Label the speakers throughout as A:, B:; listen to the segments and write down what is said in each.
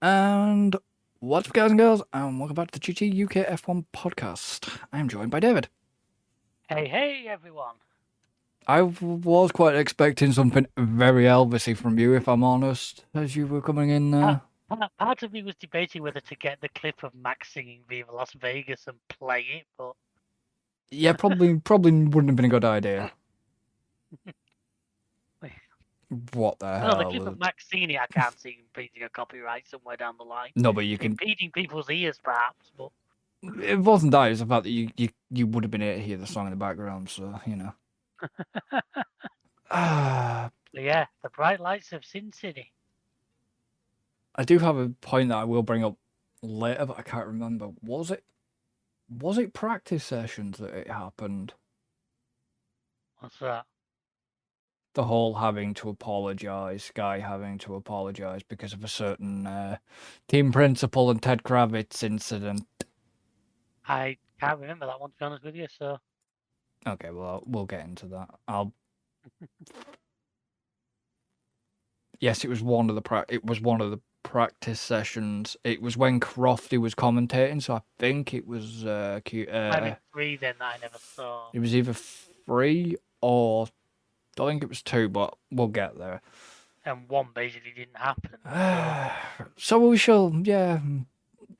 A: And what's up, guys and girls, and welcome back to the GT UK F1 podcast. I am joined by David.
B: Hey, everyone.
A: I was quite expecting something very Elvisy from you, if I'm honest, as you were coming in there.
B: Part of me was debating whether to get the clip of Max singing Viva Las Vegas and play it, but...
A: Yeah, probably wouldn't have been a good idea. What the
B: Well, the
A: hell?
B: clip of Max singing it, I can't see impeding a copyright somewhere down the line.
A: No, but you can...
B: Impeding people's ears, perhaps, but...
A: It wasn't that, it was the fact that you would have been able to hear the song in the background, so, you know.
B: Yeah, the bright lights of Sin City.
A: I do have a point that I will bring up later, but I can't remember. Was it practice sessions that it happened?
B: What's that?
A: The whole having to apologise, Sky having to apologise because of a certain team principal and Ted Kravitz incident.
B: I can't remember that one, to be honest with you, so...
A: Okay, well, we'll get into that. Yes, it was one of the practice sessions. It was when Crofty was commentating, so I think it was
B: I mean, 3 then that I never saw.
A: It was either 3 or I think it was 2, but we'll get there.
B: And 1 basically didn't happen.
A: So we shall,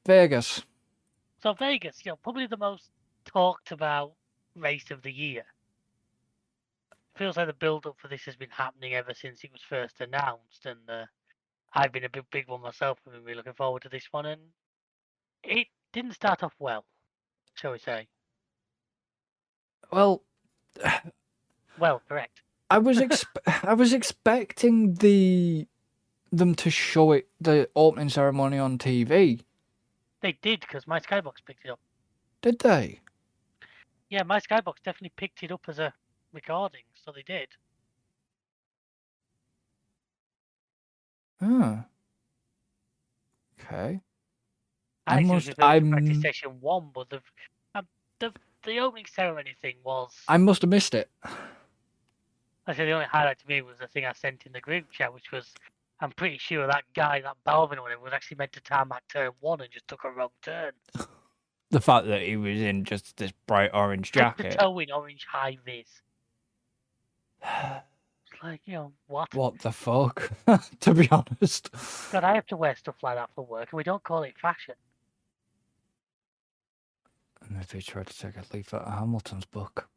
A: Vegas.
B: So Vegas, probably the most talked about race of the year. Feels like the build-up for this has been happening ever since it was first announced, and I've been a big one myself. I've been really looking forward to this one, and it didn't start off well, shall we say?
A: Well,
B: correct.
A: I was expecting them to show it the opening ceremony on TV.
B: They did, because my Skybox picked it up.
A: Did they?
B: Yeah, my Skybox definitely picked it up as a recording, so they did.
A: Oh. Okay.
B: I'm practice session 1, but the opening ceremony thing was...
A: I must have missed it.
B: Actually, the only highlight to me was the thing I sent in the group chat, which was, I'm pretty sure that guy, that Balvin or whatever, was actually meant to tarmac turn 1 and just took a wrong turn.
A: The fact that he was in just this bright orange jacket.
B: Head to toe in orange high vis. It's like, what?
A: What the fuck? To be honest.
B: God, I have to wear stuff like that for work, and we don't call it fashion.
A: Maybe he tried to take a leaf out of Hamilton's book.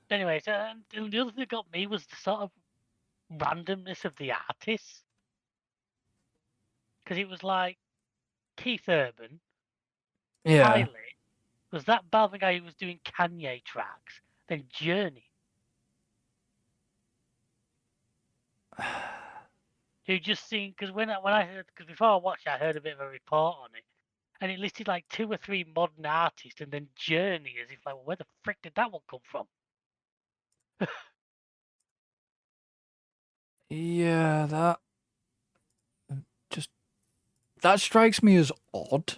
B: Anyway, the other thing that got me was the sort of randomness of the artists. Because it was like Keith Urban, Pilot, was that Balvin guy who was doing Kanye tracks, then Journey. Who just seen, because when I heard, because before I watched it, I heard a bit of a report on it, and it listed like 2 or 3 modern artists, and then Journey, as if like, well, where the frick did that one come from?
A: Yeah, that strikes me as odd.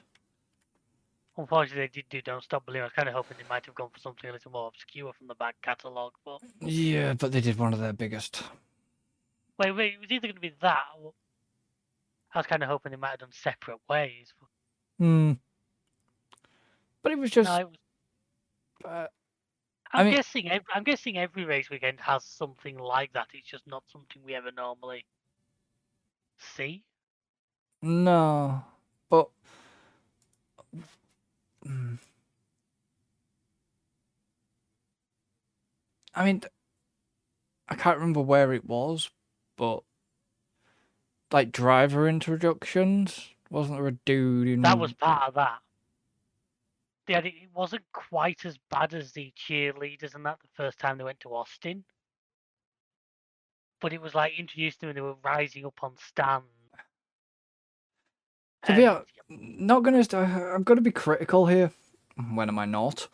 B: Unfortunately, they did do Don't Stop Believing. I was kind of hoping they might have gone for something a little more obscure from the back catalogue, but...
A: Yeah, but they did one of their biggest.
B: Wait, it was either going to be that, or... I was kind of hoping they might have done Separate Ways.
A: But it was just...
B: No, it was... I'm guessing every race weekend has something like that. It's just not something we ever normally see.
A: No, but I mean, I can't remember where it was, but like driver introductions, wasn't there a dude in...
B: That was part of that. Yeah, it wasn't quite as bad as the cheerleaders and that the first time they went to Austin. But it was like introduced them and they were rising up on stands.
A: To be honest, I'm gonna be critical here. When am I not?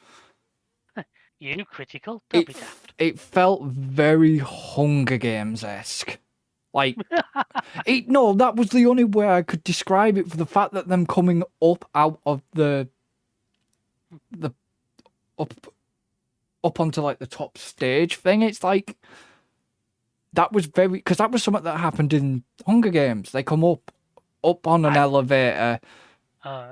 B: You critical? Don't be daft.
A: It felt very Hunger Games-esque. Like, no, that was the only way I could describe it, for the fact that them coming up out of the up onto like the top stage thing. It's like that was very because that was something that happened in Hunger Games. They come up on an elevator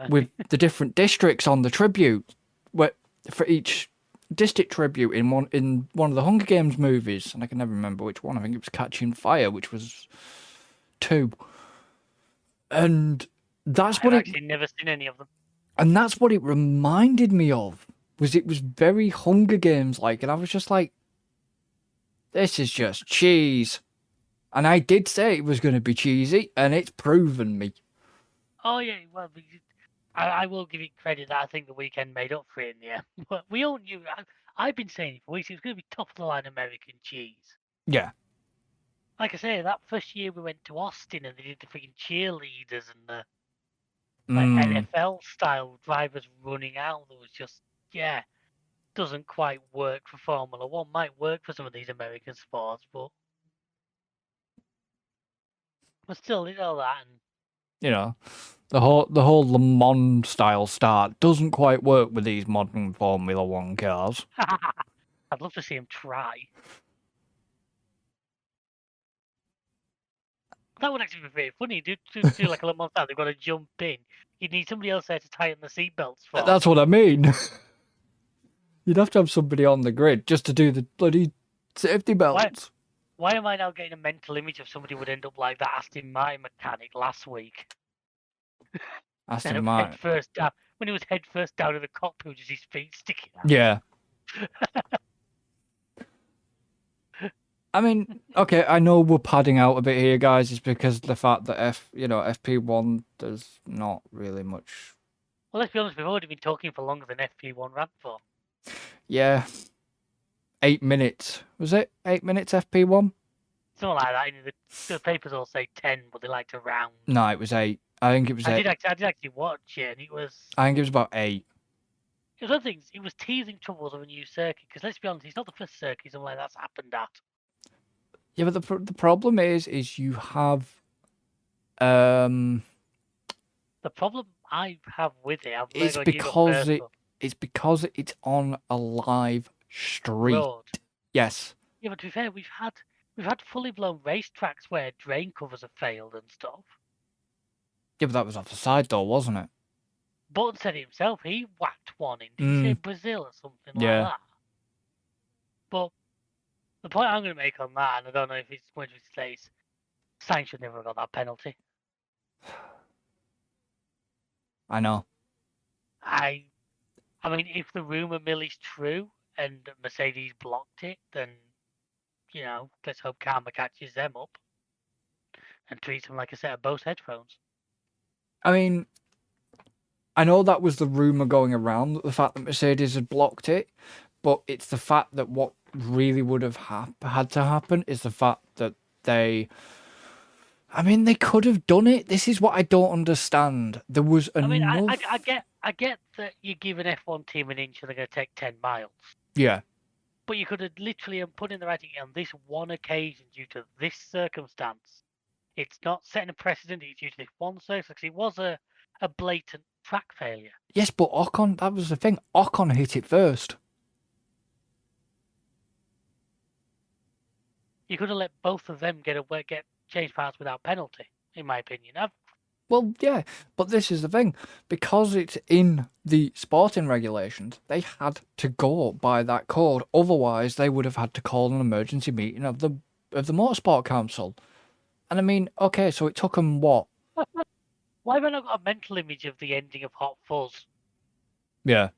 A: with the different districts on the tribute, where for each district tribute in one of the Hunger Games movies, and I can never remember which one. I think it was Catching Fire, which was 2, and that's what
B: I've
A: it.
B: actually never seen any of them.
A: And that's what it reminded me of. It was very Hunger Games like, and I was just like, this is just cheese. And I did say it was going to be cheesy, and it's proven me.
B: Oh yeah, well, I will give it credit that I think the weekend made up for it in the end. But we all knew. I've been saying it for weeks. It was going to be top of the line American cheese.
A: Yeah.
B: Like I say, that first year we went to Austin and they did the freaking cheerleaders and the NFL style drivers running out. That was just doesn't quite work for Formula One. Might work for some of these American sports, but still, you know that. And
A: You know, the whole Le Mans style start doesn't quite work with these modern Formula One cars.
B: I'd love to see him try. That would actually be very funny. Do like a Le Mans style. They've got to jump in. You'd need somebody else there to tighten the seatbelts for.
A: That's what I mean. You'd have to have somebody on the grid just to do the bloody safety belts.
B: Why am I now getting a mental image of somebody would end up like that Aston Martin mechanic last week?
A: Aston Martin.
B: When he was head first down in the cockpit with just his feet sticking out.
A: Yeah. I mean, okay, I know we're padding out a bit here, guys. It's because of the fact that FP1 there's not really much.
B: Well, let's be honest, we've already been talking for longer than FP1 ran for.
A: Yeah. 8 minutes. Was it 8 minutes FP1?
B: Something like that. The papers all say 10, but they like to round.
A: No, it was 8. I think it was 8.
B: I did actually watch it, and it was.
A: I think it was about 8.
B: It was one thing. It was teasing troubles of a new circuit. Because let's be honest, it's not the first circuit something like that's happened at.
A: Yeah, but the problem is you have.
B: The problem I have with it,
A: it's because it's on a live street.
B: Road.
A: Yes.
B: Yeah, but to be fair, we've had fully blown racetracks where drain covers have failed and stuff.
A: Yeah, but that was off the side though, wasn't it?
B: Button said it himself. He whacked one in. Did he say Brazil or something like that? But the point I'm going to make on that, and I don't know if it's going to say, is Sainz should never have got that penalty.
A: I know.
B: I mean, if the rumour mill is true and Mercedes blocked it, then, let's hope karma catches them up and treats them like a set of Bose headphones.
A: I mean, I know that was the rumour going around, the fact that Mercedes had blocked it, but it's the fact that what really would have had to happen is the fact that they could have done it. This is what I don't understand. There was enough...
B: I mean, I get that you give an F1 team an inch and they're going to take 10 miles.
A: Yeah.
B: But you could have literally put in the writing on this one occasion due to this circumstance. It's not setting a precedent, it's due to this one circumstance. It was a blatant track failure.
A: Yes, but Ocon, that was the thing. Ocon hit it first.
B: You could have let both of them get change parts without penalty, in my opinion.
A: Well, yeah, but this is the thing. Because it's in the sporting regulations, they had to go by that code. Otherwise, they would have had to call an emergency meeting of the Motorsport Council. And I mean, okay, so it took them what?
B: Why have I not got a mental image of the ending of Hot Fuzz?
A: Yeah.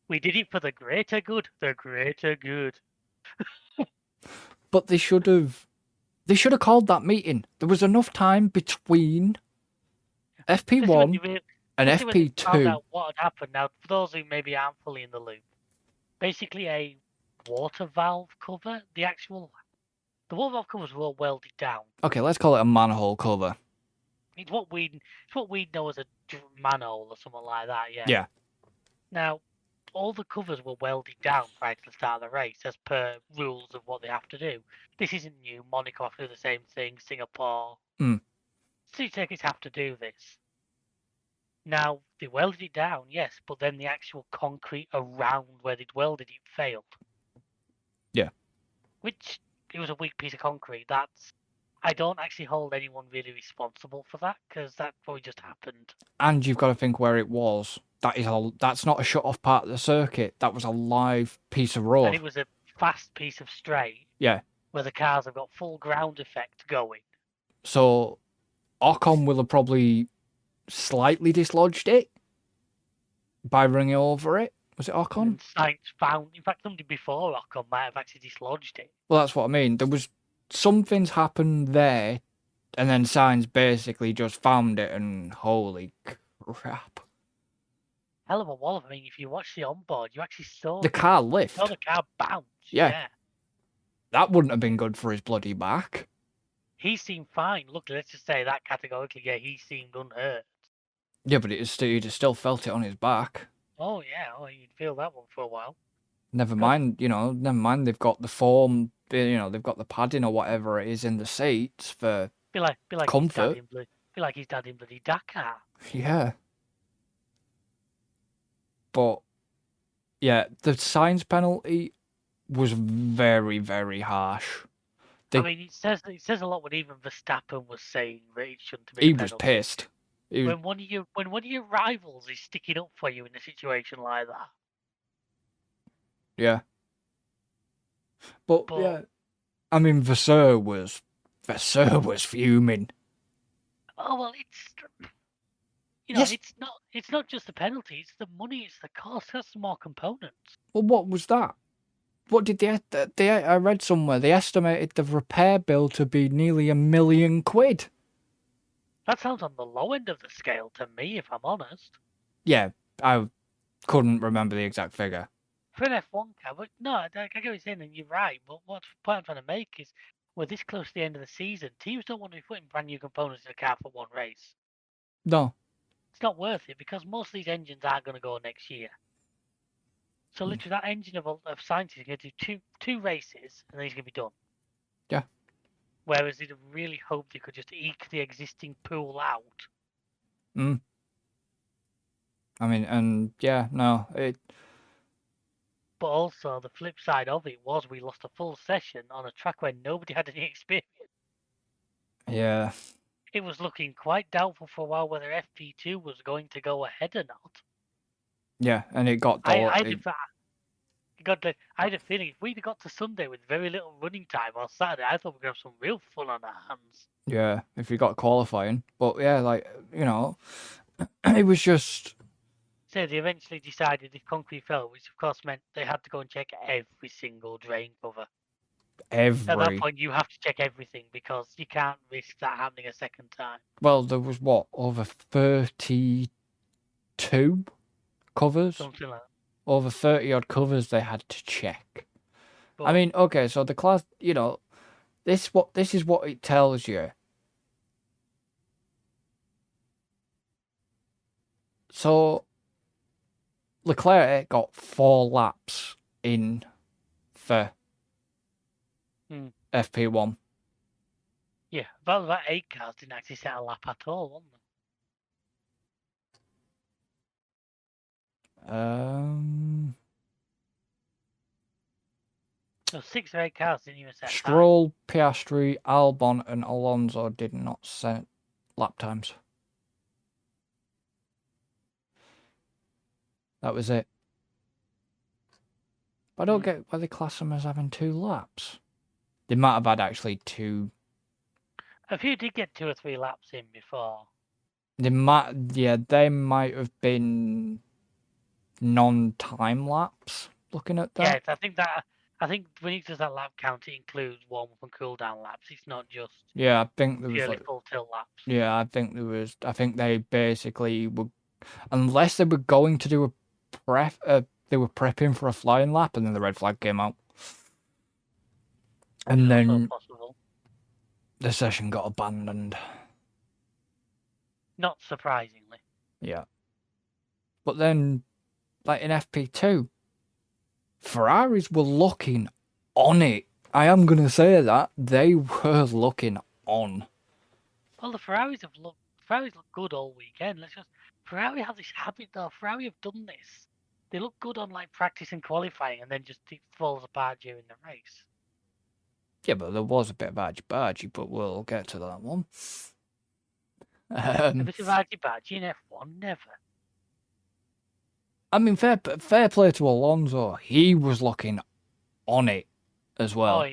B: We did it for the greater good. The greater good.
A: But they should have called that meeting. There was enough time between FP1 and FP2.
B: Found out what had happened. Now, for those who maybe aren't fully in the loop, basically a water valve cover. The water valve covers were all welded down.
A: Okay, let's call it a manhole cover.
B: It's what we know as a manhole or something like that. Yeah.
A: Yeah.
B: Now, all the covers were welded down prior to the start of the race, as per rules of what they have to do. This isn't new. Monaco have to do the same thing. Singapore. Street circuits have to do this. Now, they welded it down, yes, but then the actual concrete around where they'd welded it failed.
A: Yeah.
B: Which a weak piece of concrete. I don't actually hold anyone really responsible for that because that probably just happened.
A: And you've got to think where it was. That's not a shut off part of the circuit. That was a live piece of
B: And
A: road.
B: it was a fast piece of straight.
A: Yeah.
B: Where the cars have got full ground effect going.
A: So Ocon will have probably slightly dislodged it by running over it. Was it Ocon?
B: And Sainz found, in fact, somebody before Ocon might have actually dislodged it.
A: Well, that's what I mean. There was something's happened there, and then Sainz basically just found it, and holy crap.
B: Hell of a wallop. I mean, if you watch the onboard, you actually saw
A: the car lift.
B: You saw the car bounce.
A: Yeah. That wouldn't have been good for his bloody back.
B: He seemed fine. Look, let's just say that categorically, yeah, he seemed unhurt.
A: Yeah, but he'd have still felt it on his back.
B: Oh, yeah. Oh, you'd feel that one for a while.
A: Never mind, they've got the foam, they've got the padding or whatever it is in the seats for comfort.
B: Feel like his dad in bloody Dakar.
A: Yeah. But, yeah, the Sainz penalty was very, very harsh.
B: I mean, it says a lot when even Verstappen was saying that it shouldn't have been.
A: He was pissed.
B: When one of your rivals is sticking up for you in a situation like that.
A: Yeah. But yeah, I mean, Vasseur was fuming.
B: Oh well, it's not just the penalty; it's the money, it's the cost. That's more components.
A: Well, what was that? What did I read somewhere they estimated the repair bill to be nearly £1 million.
B: That sounds on the low end of the scale to me, if I'm honest.
A: Yeah, I couldn't remember the exact figure.
B: For an F1 car, but no, I get what you're saying, and you're right. But what point I'm trying to make is, we're this close to the end of the season. Teams don't want to be putting brand new components in a car for one race.
A: No.
B: It's not worth it because most of these engines aren't going to go next year. So literally, that engine of science is going to do two races, and then he's going to be done.
A: Yeah.
B: Whereas they'd really hoped they could just eke the existing pool out.
A: I mean, and yeah, no, it.
B: But also, the flip side of it was we lost a full session on a track where nobody had any experience.
A: Yeah.
B: It was looking quite doubtful for a while whether FP2 was going to go ahead or not.
A: Yeah, and it got.
B: I had a feeling if we'd got to Sunday with very little running time on Saturday, I thought we'd have some real fun on our hands.
A: Yeah, if we got qualifying. But yeah, it was just.
B: So they eventually decided if concrete fell, which of course meant they had to go and check every single drain cover. At that point, you have to check everything because you can't risk that happening a second time.
A: Well, there was over 32 covers?
B: Something like that.
A: Over 30 odd covers they had to check.
B: But,
A: I mean, okay, so the class, this is what it tells you. So Leclerc got 4 laps in for FP1.
B: Yeah, about 8 cars didn't actually set a lap at all, wasn't there? So 6 or 8 cars didn't even set
A: Stroll, Piastri, Albon, and Alonso did not set lap times. That was it. But I don't get why they class them as having 2 laps. They might have had actually 2.
B: A few did get 2 or 3 laps in before.
A: They might have been non-time laps. Looking at that.
B: Yeah, I think when it does that lap count, it includes warm up and cool down laps. It's not just.
A: Yeah, I think there was
B: purely full tilt laps.
A: Yeah, I think there was. I think they basically were, unless they were going to do a prep. They were prepping for a flying lap, and then the red flag came out, and then the session got abandoned.
B: Not surprisingly.
A: Yeah, but then, like in FP2, Ferraris were looking on it. I am gonna say that they were looking on.
B: Well, the Ferraris look good all weekend. Ferrari have this habit though. Ferrari have done this. They look good on like practice and qualifying, and then just it falls apart during the race.
A: Yeah, but there was a bit of argy-bargy, but we'll get to that one.
B: A bit of argy-bargy in F1, never.
A: I mean, fair play to Alonso. He was looking on it as well.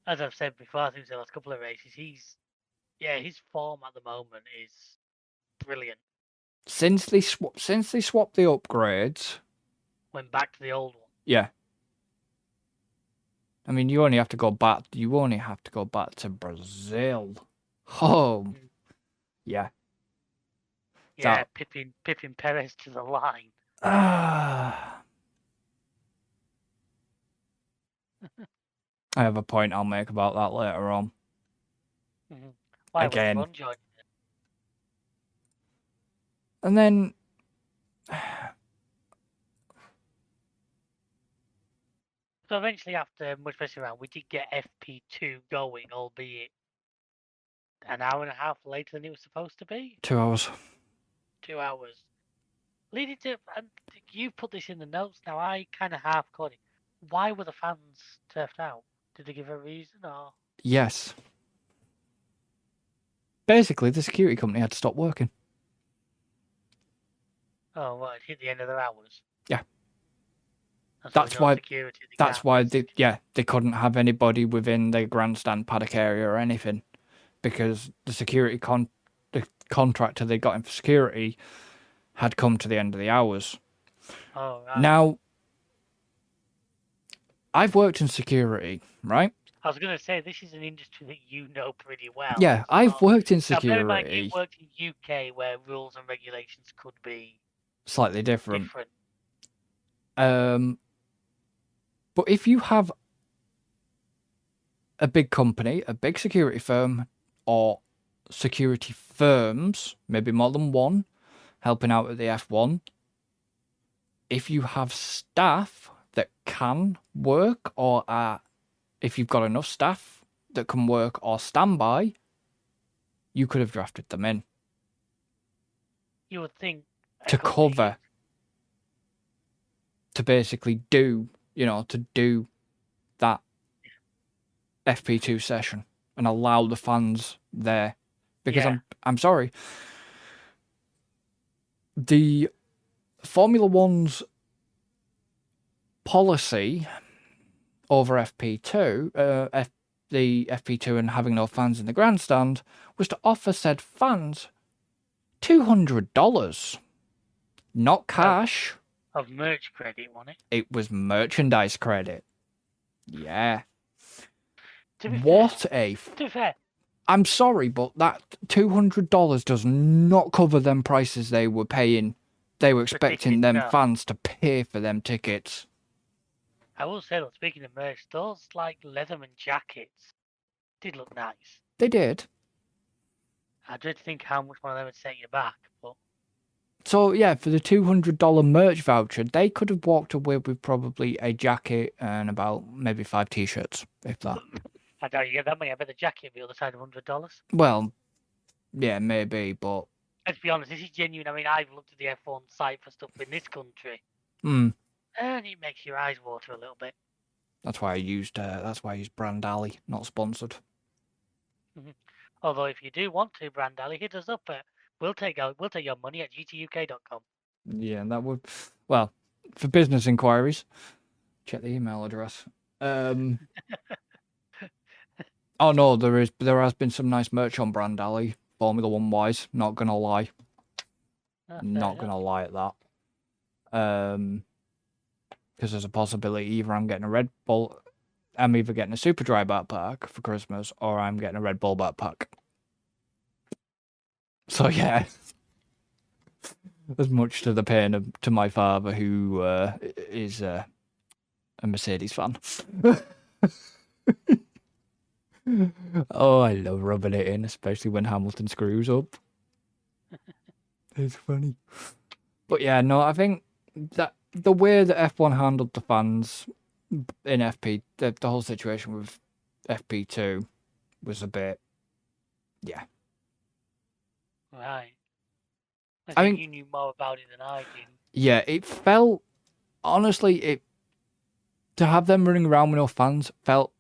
B: As I've said before, I think the last couple of races, his form at the moment is brilliant.
A: Since they swapped the upgrades,
B: went back to the old one.
A: Yeah. I mean, you only have to go back to Brazil. Oh, yeah.
B: Yeah, Pippin Perez to the line.
A: I have a point I'll make about that later on.
B: Why
A: Again.
B: was Ron joining it?
A: And then
B: so eventually, after much messing around, we did get FP2 going, albeit an hour and a half later than it was supposed to be.
A: 2 hours.
B: 2 hours. Leading to, and you put this in the notes now, I kind of half caught it. Why were the fans turfed out? Did they give a reason or?
A: Yes. Basically, the security company had to stop working.
B: Oh, well, it hit the end of their hours.
A: Yeah.
B: That's
A: why they couldn't have anybody within the grandstand paddock area or anything, because the security the contractor they got in for security had come to the end of the hours.
B: Oh, right.
A: Now, I've worked in security, right?
B: I was going to say, this is an industry that you know pretty well.
A: Yeah, I've worked in security.
B: Now, bear in mind, you worked in UK where rules and regulations could be
A: slightly different. But if you have a big company, a big security firm, or security firms, maybe more than one, helping out at the F1, if you have staff that can work, or if you've got enough staff that can work or stand by, you could have drafted them in.
B: You would think.
A: To cover. To basically do that FP2 session and allow the fans there. Because I'm sorry, the Formula One's policy over FP2, the FP2 and having no fans in the grandstand, was to offer said fans $200, not cash.
B: Of merch credit, wasn't it?
A: It was merchandise credit. Yeah.
B: To be fair.
A: I'm sorry, but that $200 does not cover them prices they were paying. They were expecting them fans to pay for them tickets.
B: I will say, though, speaking of merch, those like Leatherman jackets did look nice.
A: They did.
B: I dread to think how much one of them would set you back, but.
A: So, yeah, for the $200 merch voucher, they could have walked away with probably a jacket and about maybe 5 t-shirts, if that.
B: I doubt you get that money. I bet the jacket would be on the side of $100.
A: Well, yeah, maybe, but...
B: Let's be honest, this is genuine. I mean, I've looked at the F1 site for stuff in this country.
A: And
B: it makes your eyes water a little bit.
A: That's why I used Brand Alley, not sponsored.
B: Although, if you do want to, Brand Alley, hit us up at... We'll take your money at gtuk.com.
A: Yeah, that would... Well, for business inquiries, check the email address. Oh, no, there has been some nice merch on Brand Alley, Formula One wise, not going to lie. Not going to lie at that. Because there's a possibility either I'm getting a Red Bull... I'm either getting a Super Dry backpack for Christmas, or I'm getting a Red Bull backpack. So, yeah. As much to the pain to my father, who is a Mercedes fan. Oh, I love rubbing it in, especially when Hamilton screws up. It's funny. But yeah, no, I think that the way that F1 handled the fans in FP, the whole situation with FP2 was a bit, yeah.
B: Right. I think you knew more about it than I did.
A: Yeah, it felt, honestly, to have them running around with no fans felt.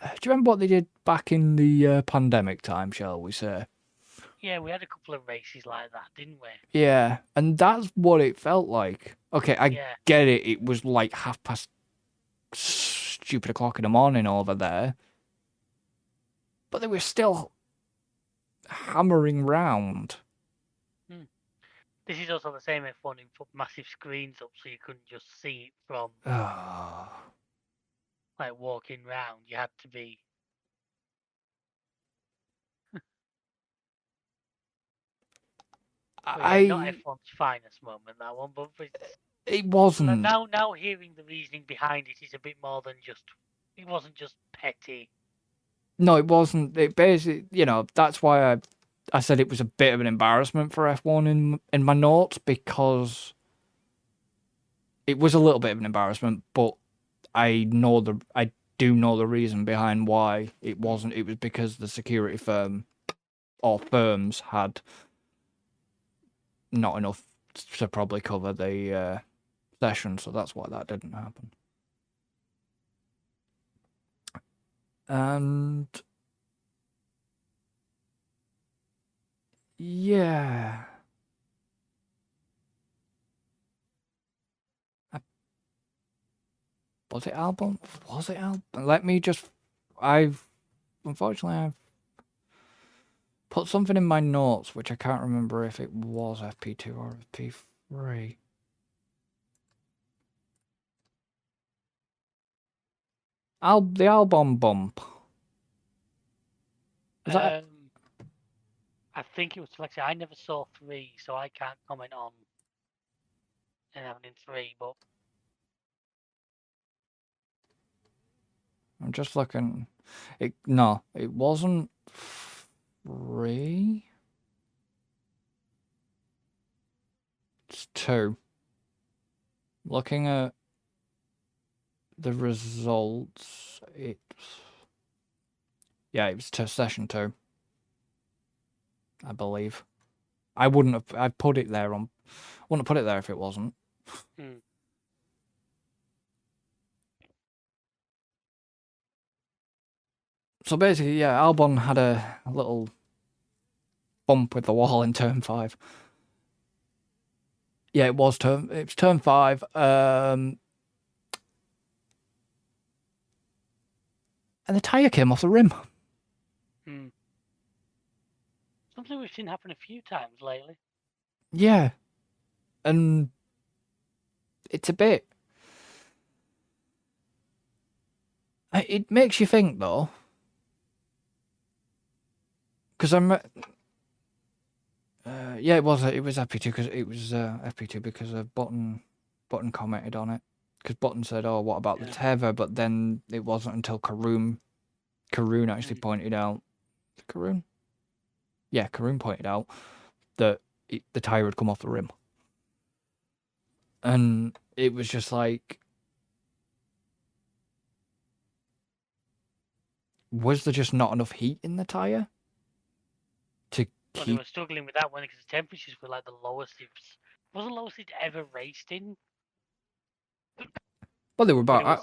A: Do you remember what they did back in the pandemic time, shall we say?
B: Yeah, we had a couple of races like that, didn't we?
A: Yeah, and that's what it felt like. Okay, I
B: Yeah.
A: get it. It was like o'clock in the morning over there. But they were still hammering round.
B: This is also the same F1 and put massive screens up so you couldn't just see it from like walking round. You had to be. Not F1's finest moment, that one, but
A: it wasn't.
B: Now hearing the reasoning behind it is a bit more than just. It wasn't just petty.
A: No, it wasn't. It basically, that's why I said it was a bit of an embarrassment for F1 in my notes, because it was a little bit of an embarrassment, but I do know the reason behind why it wasn't. It was because the security firm or firms had not enough to probably cover the session, so that's why that didn't happen. And yeah, was it Albon? Let me just. Unfortunately I've put something in my notes which I can't remember if it was FP2 or FP3. The Albon bump. Is that?
B: I think it was selected. I never saw 3, so I can't comment on it happening 3. But
A: I'm just looking. No, it wasn't 3. It's 2. Looking at the results, it was to session 2, I believe. I wouldn't have put it there if it wasn't. So basically, yeah, Albon had a little bump with the wall in turn 5. Yeah, it was turn 5. And the tyre came off the rim.
B: Something we've seen happen a few times lately.
A: Yeah. And it's a bit. It makes you think, though. Because it was FP2 because Button commented on it. Because Button said, "Oh, what about the tether?" But then it wasn't until Karoon actually pointed out. Karoon? Yeah, Karoon pointed out that the tyre had come off the rim. And it was just like, was there just not enough heat in the tyre to keep?
B: They were struggling with that one because the temperatures were like the lowest. It wasn't the lowest it ever raced in.
A: Well, they were about.
B: I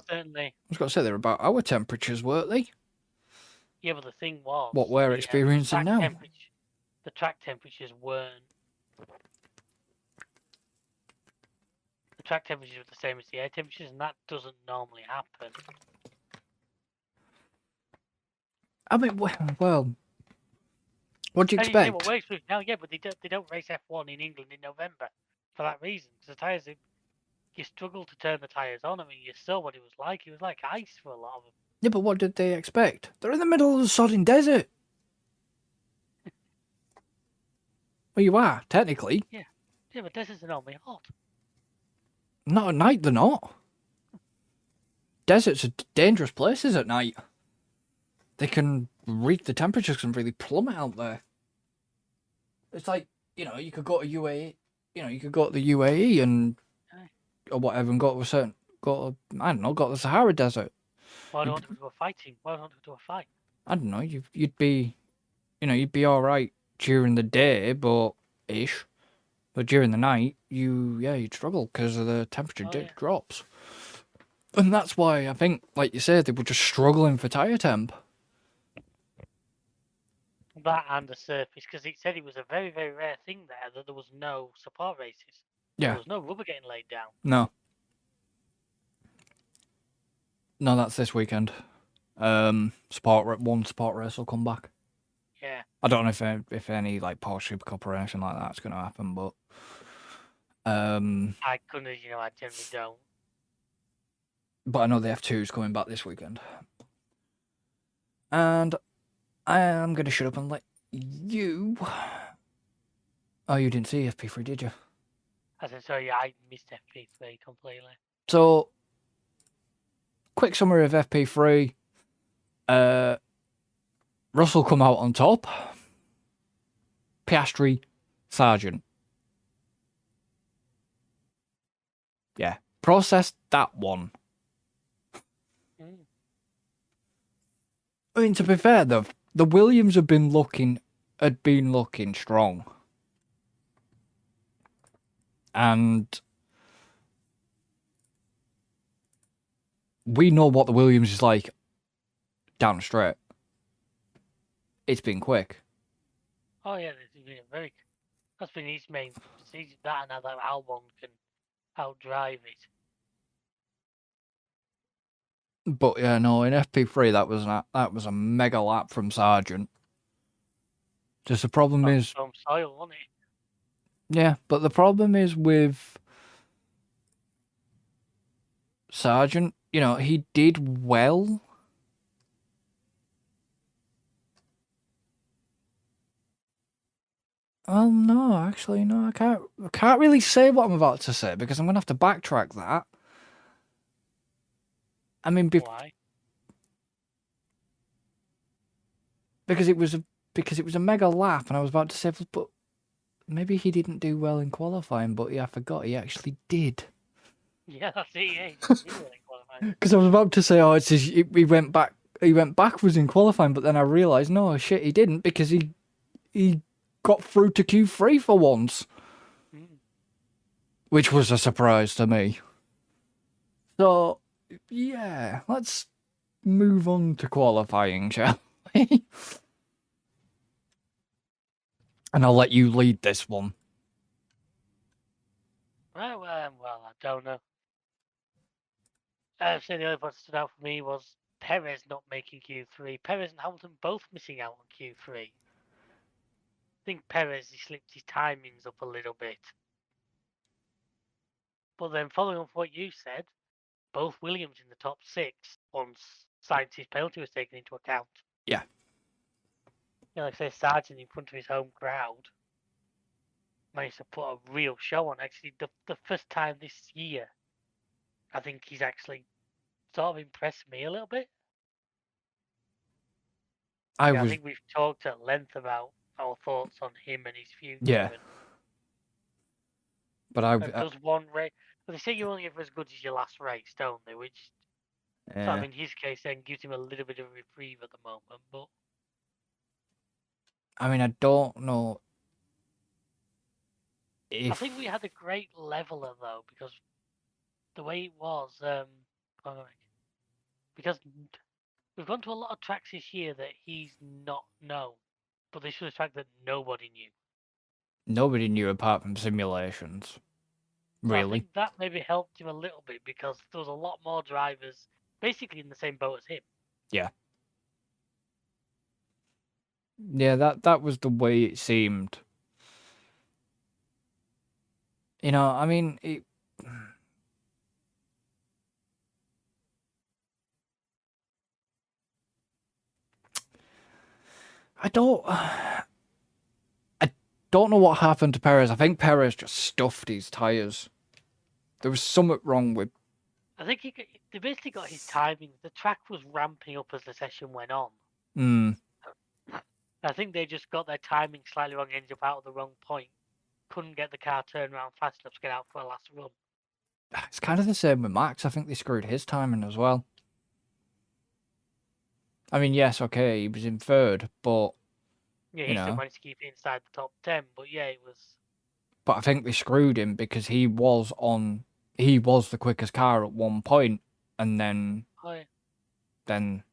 B: was
A: going to say they were about our temperatures, weren't they?
B: Yeah, but the thing was,
A: what we're experiencing now.
B: The track temperatures weren't. The track temperatures were the same as the air temperatures, and that doesn't normally happen.
A: I mean, well, what do you expect?
B: Now, yeah, but they don't race F1 in England in November for that reason. Because the tyres, you struggle to turn the tyres on. I mean, you saw what it was like. It was like ice for a lot of them.
A: Yeah, but what did they expect? They're in the middle of the sodding desert. Well, you are, technically.
B: Yeah, but deserts are normally hot.
A: Not at night, they're not. Deserts are dangerous places at night. The temperatures can really plummet out there. It's like, you could go to UAE, you could go to the UAE and or whatever and go to the Sahara Desert.
B: Why don't we do a fighting? Why don't we do a fight?
A: I don't know, you'd be alright during the day, but during the night, you'd struggle because of the temperature drops. And that's why I think, like you said, they were just struggling for tyre temp.
B: That and the surface, because it said it was a very, very rare thing there that there was no support races.
A: Yeah.
B: There was no rubber getting laid down.
A: No. No, that's this weekend. One support race will come back.
B: Yeah.
A: I don't know if any like Porsche Super Cup or anything like that's going to happen, but
B: I couldn't, I generally don't.
A: But I know the F2 is coming back this weekend, and I am going to shut up and let you. Oh, you didn't see FP3, did you?
B: I said, sorry, I missed FP3 completely.
A: So, quick summary of FP3. Russell come out on top. Piastri, Sargent. Yeah. Process that one. I mean, to be fair, though, the Williams had been looking strong. And we know what the Williams is like down the straight. It's been quick.
B: Oh, yeah, that's been his main. That and that Albon can outdrive it.
A: But yeah, no, in FP3 that was a mega lap from Sargent. Just the problem is
B: from soil, wasn't it?
A: Yeah, but the problem is with Sargent, he did well. No, actually, no, I can't really say what I'm about to say because I'm gonna have to backtrack that. I mean,
B: why?
A: Because it was a mega lap, and I was about to say, but maybe he didn't do well in qualifying. But yeah, I forgot he actually did.
B: Yeah, that's it.
A: Because I was about to say, he went backwards in qualifying, but then I realised, no, shit, he didn't because he got through to Q3 for once, which was a surprise to me. So, yeah, let's move on to qualifying, shall we? And I'll let you lead this one.
B: Well, I don't know. I'd say the only one that stood out for me was Perez not making Q3. Perez and Hamilton both missing out on Q3. I think Perez, he slipped his timings up a little bit. But then following up what you said, both Williams in the top 6 once Sainz's penalty was taken into account.
A: Yeah.
B: Like I say, Sargent in front of his home crowd managed to put a real show on. Actually, the first time this year, I think he's actually sort of impressed me a little bit. I think we've talked at length about our thoughts on him and his future.
A: Yeah. But
B: does one race. But they say you're only ever as good as your last race, don't they? Which, so, I mean, in his case, then gives him a little bit of a reprieve at the moment. But
A: I mean, I don't know.
B: I think we had a great leveler though, because the way it was, because we've gone to a lot of tracks this year that he's not known, but this was a track that nobody knew.
A: Nobody knew apart from simulations. Really?
B: So I think that maybe helped him a little bit because there was a lot more drivers basically in the same boat as him.
A: Yeah. Yeah, that was the way it seemed. I mean, I don't know what happened to Perez. I think Perez just stuffed his tyres. There was something wrong with...
B: I think they basically got his timing. The track was ramping up as the session went on. I think they just got their timing slightly wrong, ended up out of the wrong point. Couldn't get the car turned around fast enough to get out for a last run.
A: It's kind of the same with Max. I think they screwed his timing as well. I mean, yes, okay, he was in third, but...
B: Yeah, he still managed to keep it inside the top 10, but yeah, it was...
A: But I think they screwed him because he was the quickest car at one point. and then
B: Oh, yeah.
A: then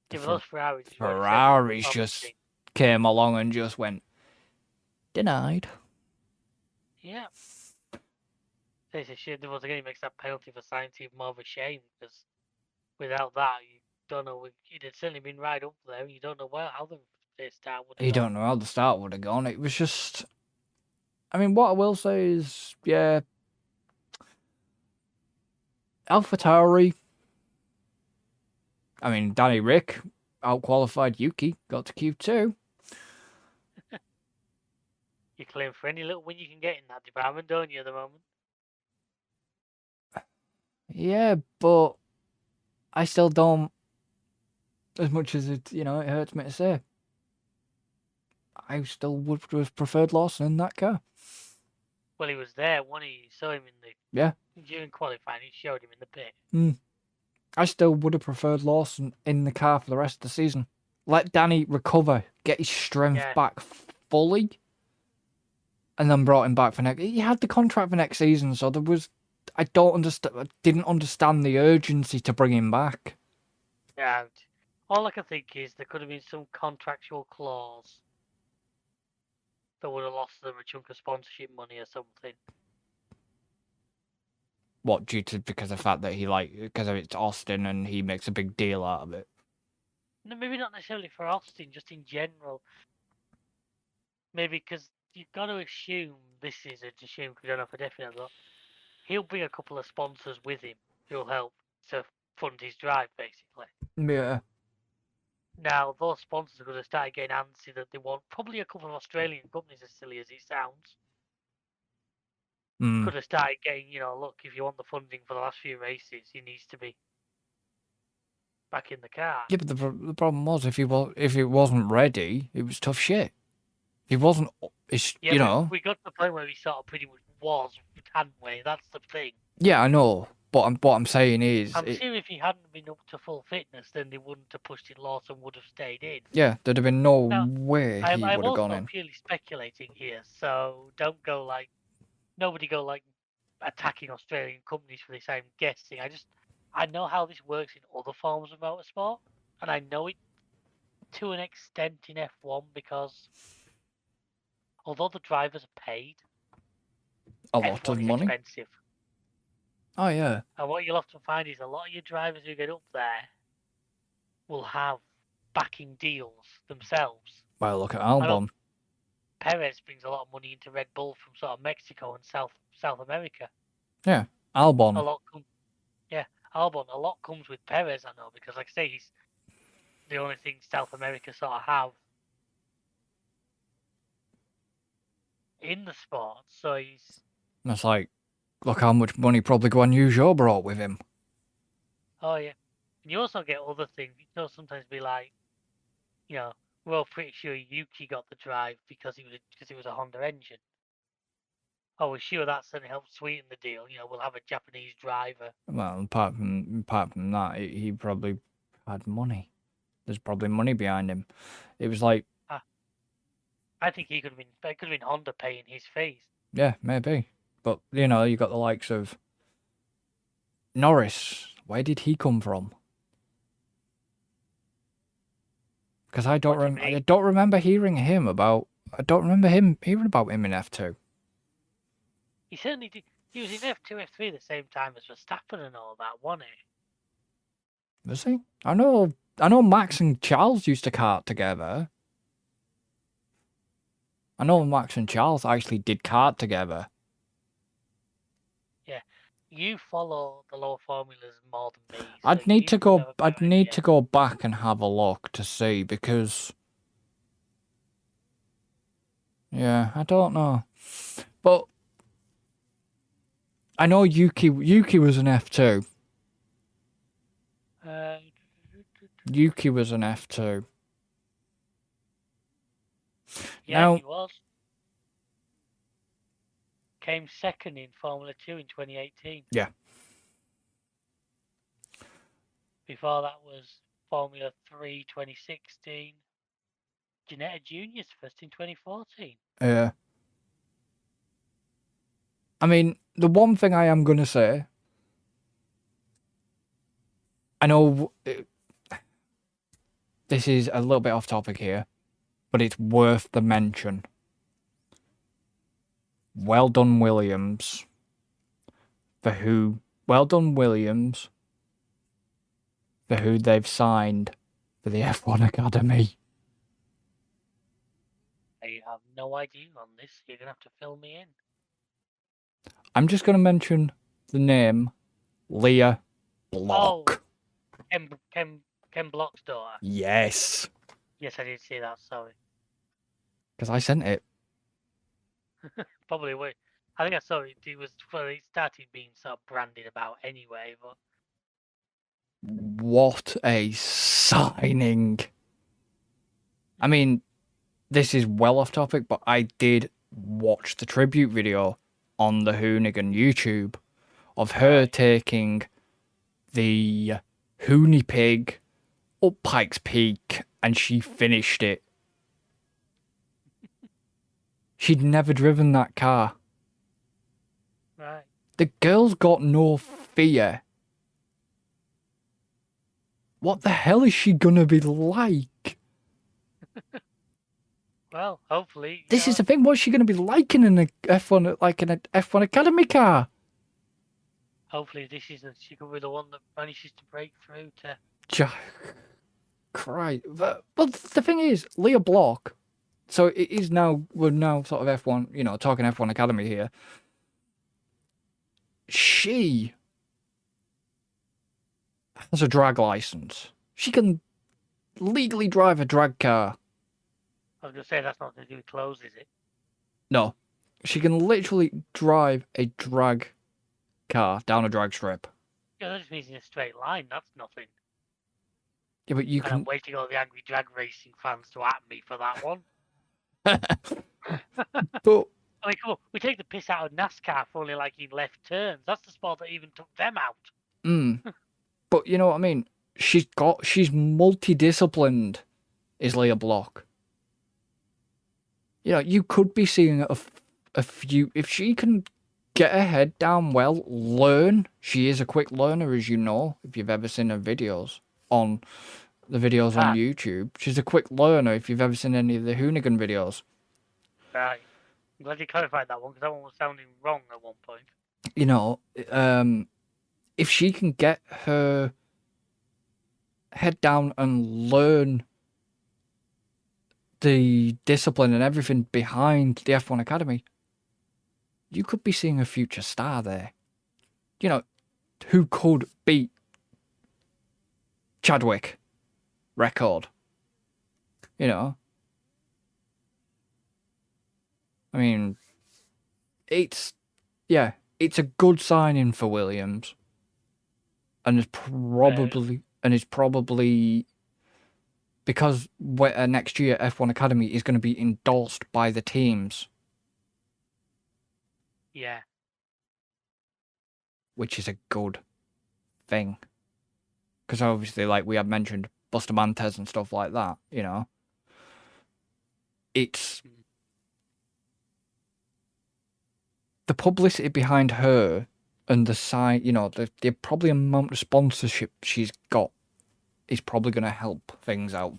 A: the
B: Yeah, but those Ferraris, you've already said they look
A: Ferraris just
B: promising.
A: came along and just went denied.
B: Yeah. It's a shame. Once again, it makes that penalty for science even more of a shame because without that, you don't know. It had certainly been right up there. You don't know how the start would have
A: You
B: gone.
A: don't know how the start would have gone. It was just. I mean, what I will say is, yeah, AlphaTauri. I mean, Danny Rick outqualified Yuki, got to Q2.
B: You claim for any little win you can get in that department, don't you, at the moment?
A: Yeah, but I still don't. As much as it hurts me to say, I still would have preferred Lawson in that car.
B: Well, he was there, wasn't he? You saw him
A: Yeah.
B: during qualifying. He showed him in the pit.
A: I still would have preferred Lawson in the car for the rest of the season. Let Danny recover, get his strength back fully, and then brought him back for next. He had the contract for next season, so there was. I didn't understand the urgency to bring him back.
B: Yeah. All I can think is there could have been some contractual clause that would have lost them a chunk of sponsorship money or something.
A: What, because of the fact that because it's Austin and he makes a big deal out of it?
B: No, maybe not necessarily for Austin, just in general. Maybe because you've got to assume this is a assume because we don't know for definite, but he'll bring a couple of sponsors with him who'll help to fund his drive, basically.
A: Yeah.
B: Now, those sponsors are going to start getting antsy that they want probably a couple of Australian companies, as silly as it sounds. Could have started getting, look, if you want the funding for the last few races, he needs to be back in the car.
A: Yeah, but the problem was if it wasn't ready, it was tough shit. He wasn't.
B: We got to the point where he sort of pretty much was, hadn't we? That's the thing.
A: Yeah, I know. But what I'm saying is,
B: I'm sure if he hadn't been up to full fitness, then they wouldn't have pushed it. Lawson would have stayed in.
A: Yeah, there'd have been no way he
B: I'm
A: would have gone
B: also
A: in.
B: purely speculating here, so nobody go attacking Australian companies for this. I'm guessing. I know how this works in other forms of motorsport, and I know it to an extent in F1 because although the drivers are paid,
A: a lot
B: F1
A: of
B: is
A: money.
B: Expensive.
A: Oh yeah.
B: And what you'll often find is a lot of your drivers who get up there will have backing deals themselves.
A: Well, look at Albon.
B: Perez brings a lot of money into Red Bull from sort of Mexico and South America.
A: Yeah, Albon.
B: Albon. A lot comes with Perez, I know, because like I say, he's the only thing South America sort of have in the sport. So he's.
A: That's like, look how much money probably Guan Yu Zhou brought with him.
B: Oh yeah, and you also get other things. You'll sometimes be like, we're pretty sure Yuki got the drive because it was a Honda engine. Oh, we're sure that certainly helped sweeten the deal. We'll have a Japanese driver.
A: Well, apart from that, he probably had money. There's probably money behind him. It was like.
B: I think it could have been Honda paying his fees.
A: Yeah, maybe. But you got the likes of Norris. Where did he come from? Because I don't remember hearing him about. I don't remember him hearing about him in F2.
B: He certainly did. He was in F2, F3 at the same time as Verstappen and all that, wasn't he?
A: Was he? I know Max and Charles used to kart together. I know Max and Charles actually did kart together.
B: Yeah, you follow the lower formulas more than me.
A: I'd need to go back and have a look to see because. Yeah, I don't know, but I know Yuki was an F2. Yuki was an F2.
B: Yeah,
A: now,
B: he was. Came second in Formula 2 in 2018.
A: Yeah.
B: Before that was Formula 3 2016. Ginetta Junior's first in 2014.
A: Yeah. I mean, the one thing I am going to say I know this is a little bit off topic here, but it's worth the mention. Well done, Williams. Well done, Williams, for who they've signed for the F1 Academy.
B: I have no idea on this. You're gonna have to fill me in.
A: I'm just going to mention the name Leah Block.
B: Oh, Ken Block's daughter.
A: Yes.
B: Yes, I did see that. Sorry.
A: Because I sent it.
B: Probably would. I think I saw it. It started being sort of branded about anyway, but
A: What a signing. I mean, this is well off topic, but I did watch the tribute video on the Hoonigan YouTube of her taking the Hooney Pig up Pikes Peak, and she finished it. She'd never driven that car.
B: right.
A: The girl's got no fear. What the hell is she gonna be like?
B: Well, hopefully.
A: This is the thing. What's she gonna be like in an F1, like in an F1 Academy car?
B: Hopefully, she could be the one that manages to break through to.
A: Christ. But the thing is, Leah Block. So it is now. We're now sort of F1. You know, talking F1 Academy here. She has a drag license. She can legally drive a drag car.
B: I was gonna say that's not to do with clothes, is it?
A: No, she can literally drive a drag car down a drag strip.
B: Yeah, that just means in a straight line. That's nothing.
A: Yeah, but you
B: And
A: can.
B: I'm waiting all the angry drag racing fans to at me for that one.
A: But
B: I mean, come on, we take the piss out of NASCAR for only liking left turns. That's the sport that even took them out.
A: But you know what I mean? She's multidisciplined, is Leah Block. You know, you could be seeing a few, if she can get her head down well, learn. She is a quick learner, as you know, if you've ever seen her videos on YouTube. She's a quick learner if you've ever seen any of the Hoonigan videos.
B: Right. I'm glad you clarified that one, because that one was sounding wrong at one point.
A: You know, if she can get her head down and learn the discipline and everything behind the F1 Academy, you could be seeing a future star there. You know, who could beat Chadwick record? You know? I mean, it's a good signing for Williams. And it's probably because next year F1 Academy is going to be endorsed by the teams.
B: Yeah.
A: Which is a good thing. Because obviously, like we had mentioned, Bustamante and stuff like that, you know. It's the publicity behind her and the side, you know, the probably amount of sponsorship she's got is probably going to help things out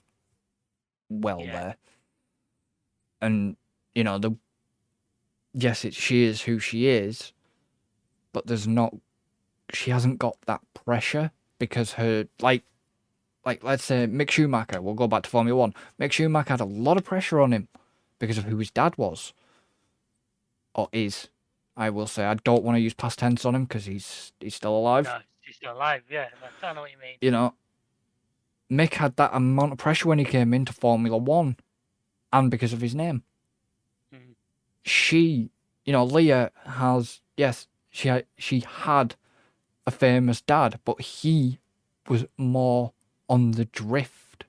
A: there. And, you know, she is who she is, but she hasn't got that pressure because her, like let's say Mick Schumacher, we'll go back to Formula 1. Mick Schumacher had a lot of pressure on him because of who his dad was. Or is. I will say, I don't want to use past tense on him because he's still alive.
B: No, he's still alive, yeah. I know what you mean.
A: You know, Mick had that amount of pressure when he came into Formula 1 and because of his name. She, you know, Leah has, yes, she had a famous dad, but he was more on the drift.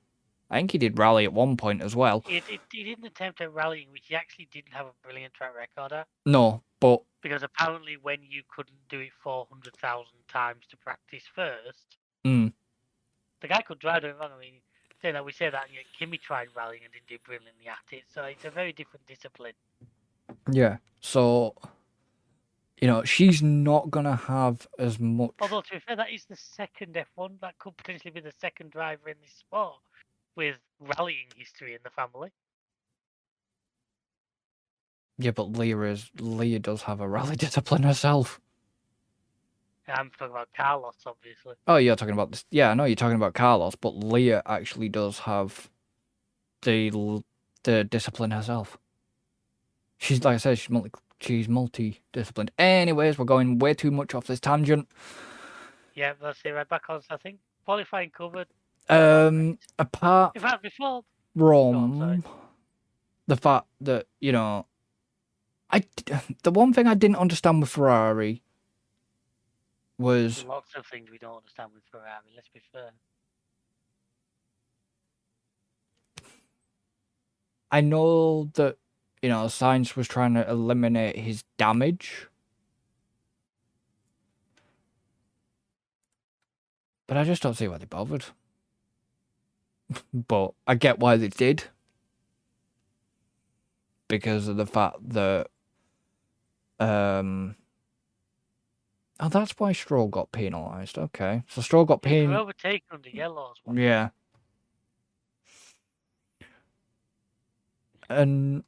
A: I think he did rally at one point as well.
B: He didn't attempt at rallying, which he actually didn't have a brilliant track record at.
A: No, but...
B: Because apparently when you couldn't do it 400,000 times to practice first, the guy could drive it wrong. I mean, we say that, Kimi tried rallying and didn't do brilliantly at it, so it's a very different discipline.
A: Yeah, so... you know, she's not gonna have as much.
B: Although, to be fair, that is the second F1. That could potentially be the second driver in this sport with rallying history in the family.
A: Yeah, but Leah does have a rally discipline herself.
B: I'm talking about Carlos, obviously.
A: Oh, you're talking about this. Yeah, I know you're talking about Carlos, but Leah actually does have the discipline herself. She's, like I said, she's multi-disciplined. Anyways, we're going way too much off this tangent.
B: Yeah, that's it. Right back on. I think qualifying covered.
A: Apart
B: in fact, before
A: from the fact that, you know, the one thing I didn't understand with Ferrari was
B: lots of things we don't understand with Ferrari. Let's be fair.
A: I know that, you know, Sainz was trying to eliminate his damage. But I just don't see why they bothered. But I get why they did. Because of the fact that... Oh, that's why Stroll got penalised. Okay. So Stroll got
B: penalised. He was overtaken under yellows.
A: Yeah. And...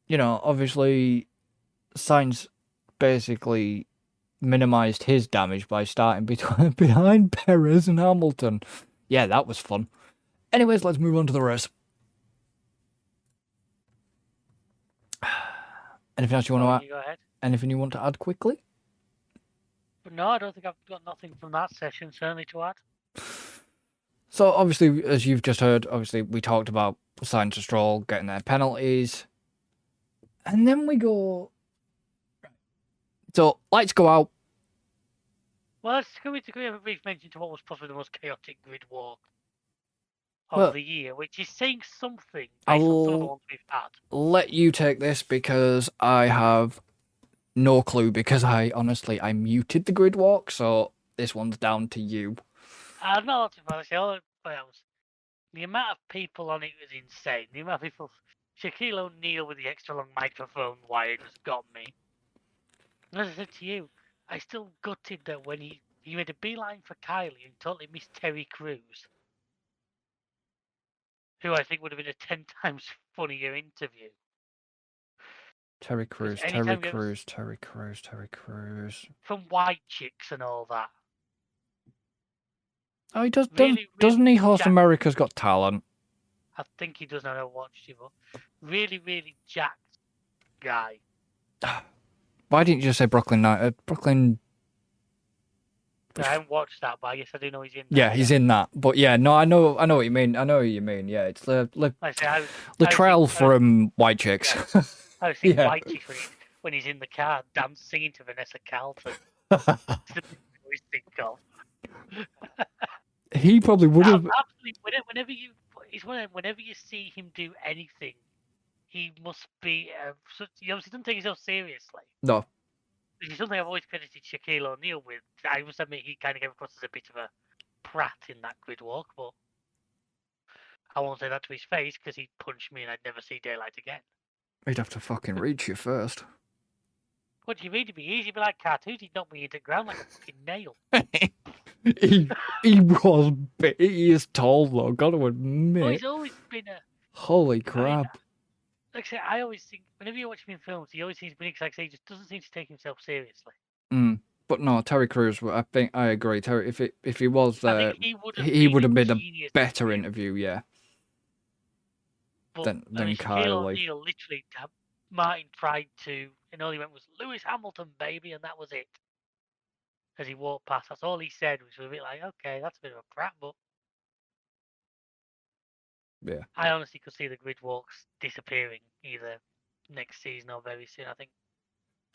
A: you know, obviously, Sainz basically minimised his damage by starting behind Perez and Hamilton. Yeah, that was fun. Anyways, let's move on to the race. Anything else you want to add?
B: Go ahead.
A: Anything you want to add quickly?
B: No, I don't think I've got nothing from that session, certainly, to add.
A: So, obviously, as you've just heard, obviously, we talked about Sainz and Stroll getting their penalties. And then we go... So, lights go out.
B: Well, can we have a brief mention to what was possibly the most chaotic grid walk of the year, which is saying something based on some of the ones we've had.
A: Let you take this because I have no clue, because I muted the grid walk, so this one's down to you.
B: I'm not all the amount of people on it was insane. The amount of people... Shaquille O'Neal with the extra long microphone wire just got me. As I said to you, I still gutted that when he made a beeline for Kylie and totally missed Terry Crews, who I think would have been a 10 times funnier interview.
A: Terry Crews.
B: From White Chicks and all that.
A: Oh, he does. Doesn't he host America's Got Talent?
B: I think he does. I don't watch it, but really, really jacked guy.
A: Why didn't you just say Brooklyn Night? Brooklyn.
B: I haven't watched that, but I guess I do know he's in that.
A: Yeah, he's in that. But yeah, no, I know what you mean. Yeah, it's Latrell from White Chicks.
B: Yeah. I've seen White Chicks when he's in the car singing to Vanessa Carlton.
A: He probably would have.
B: Absolutely. Whenever you see him do anything, he must be. He obviously doesn't take himself seriously.
A: No.
B: Which is something I've always credited Shaquille O'Neal with. I must admit he kind of came across as a bit of a prat in that grid walk, but I won't say that to his face because he'd punch me and I'd never see daylight again.
A: He'd have to fucking reach you first.
B: What do you mean? It'd be easy, be like cartoons. He'd knock me into the ground like a fucking nail.
A: He is tall though, gotta admit.
B: Oh, he's always been a...
A: Holy crap.
B: Like I say, I always think, whenever you watch him in films, he always seems to be, like I say, he just doesn't seem to take himself seriously.
A: But no, Terry Crews, I think I agree. Terry, if he was there, he would have been a better interview, yeah.
B: But,
A: than
B: Kylie.
A: O'Neal
B: literally, Martin tried to, and all he went was, Lewis Hamilton, baby, and that was it. As he walked past, that's all he said, which was a bit like, okay, that's a bit of a prat, but...
A: Yeah.
B: I honestly could see the grid walks disappearing either next season or very soon, I think.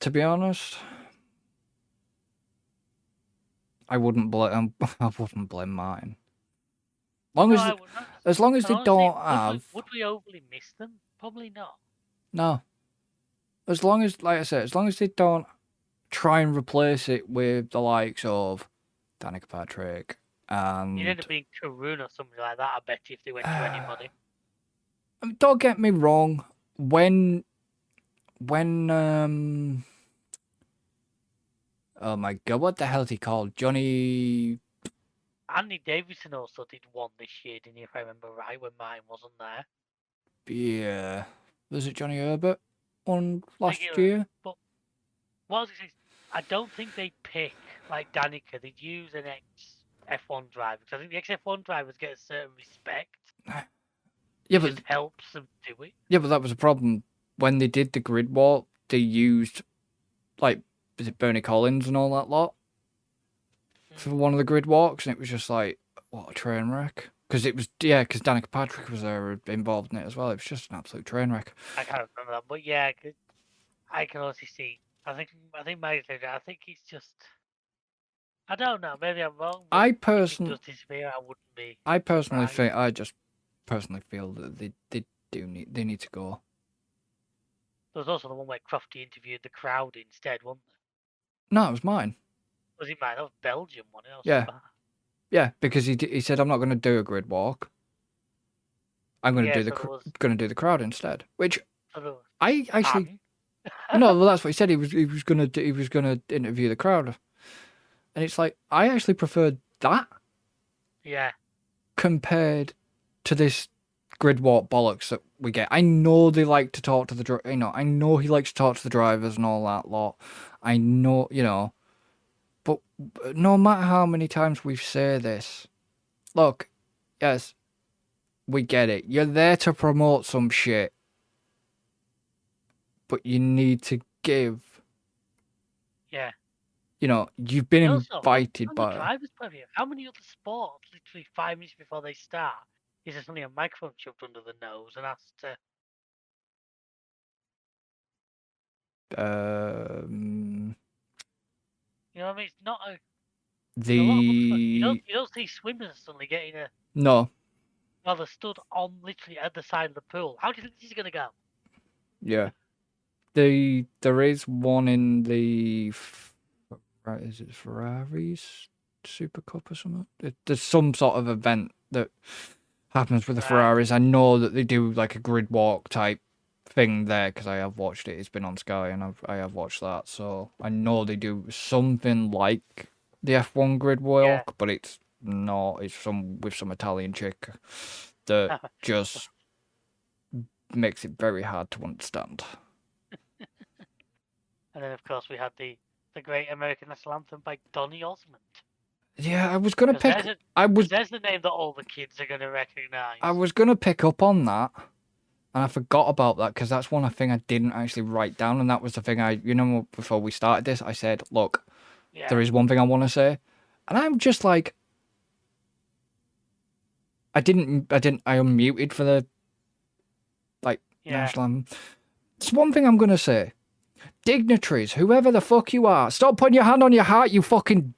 A: To be honest, I wouldn't blame mine. As long as they don't have...
B: Would we overly miss them? Probably not.
A: No. As long as, like I said, as long as they don't try and replace it with the likes of Danica Patrick and...
B: You'd end up being Karun or something like that, I bet you, if they went to anybody.
A: Don't get me wrong, when when oh my god, what the hell is he called? Johnny.
B: Andy Davidson also did one this year, didn't he? If I remember right, when mine wasn't there.
A: Yeah, was it Johnny Herbert on last
B: Like,
A: year?
B: But what I was gonna say, I don't think they pick like Danica. They'd use an ex F1 driver because I think the ex F1 drivers get a certain respect.
A: Yeah,
B: It
A: but
B: just helps them do it.
A: yeah, but that was a problem when they did the grid walk. They used like was it Bernie Collins and all that lot for one of the grid walks, and it was just like what a train wreck. Because it was because Danica Patrick was there involved in it as well. It was just an absolute train wreck.
B: I can't remember that, but yeah, I can honestly see. I think my I think it's just. I don't know. Maybe I'm wrong. But
A: I
B: if it
A: personally,
B: does disappear, I wouldn't be.
A: I personally
B: surprised.
A: think I just personally feel that they need to go.
B: There was also the one where Crofty interviewed the crowd instead, wasn't there?
A: No, it was mine.
B: Was it mine? That was Belgium, wasn't it?
A: Yeah. Yeah, because he said I'm not going to do a grid walk. I'm going to do the crowd instead. Which I actually no, well that's what he said. He was going to interview the crowd, and it's like I actually preferred that.
B: Yeah.
A: Compared to this grid walk bollocks that we get. I know they like to talk to the I know he likes to talk to the drivers and all that lot. I know, but no matter how many times we say this, look, yes, we get it. You're there to promote some shit, but you need to give.
B: Yeah.
A: You've been invited by.
B: The driver's point of view, how many other sports, literally 5 minutes before they start, is there suddenly a microphone shoved under the nose and asked to. You know what I mean? It's not a. You don't see swimmers suddenly getting a.
A: No.
B: Well, they're stood on literally at the side of the pool. How do you think this is going to go?
A: Yeah. There is one in the. Is it Ferrari's Super Cup or something? There's some sort of event that happens with the Ferraris. I know that they do like a grid walk type thing there because I have watched it. It's been on Sky and I have watched that. So I know they do something like the F1 grid walk, but it's not. It's with some Italian chick that just makes it very hard to understand.
B: And then, of course, we had the great American national anthem by Donny Osmond.
A: Yeah, I was going to pick...
B: There's the name that all the kids are going to recognise.
A: I was going to pick up on that, and I forgot about that, because that's one thing I didn't actually write down, and that was the thing before we started this, I said, look, there is one thing I want to say, and I'm just like... I unmuted for the, national anthem. There's one thing I'm going to say. Dignitaries, whoever the fuck you are, stop putting your hand on your heart, you fucking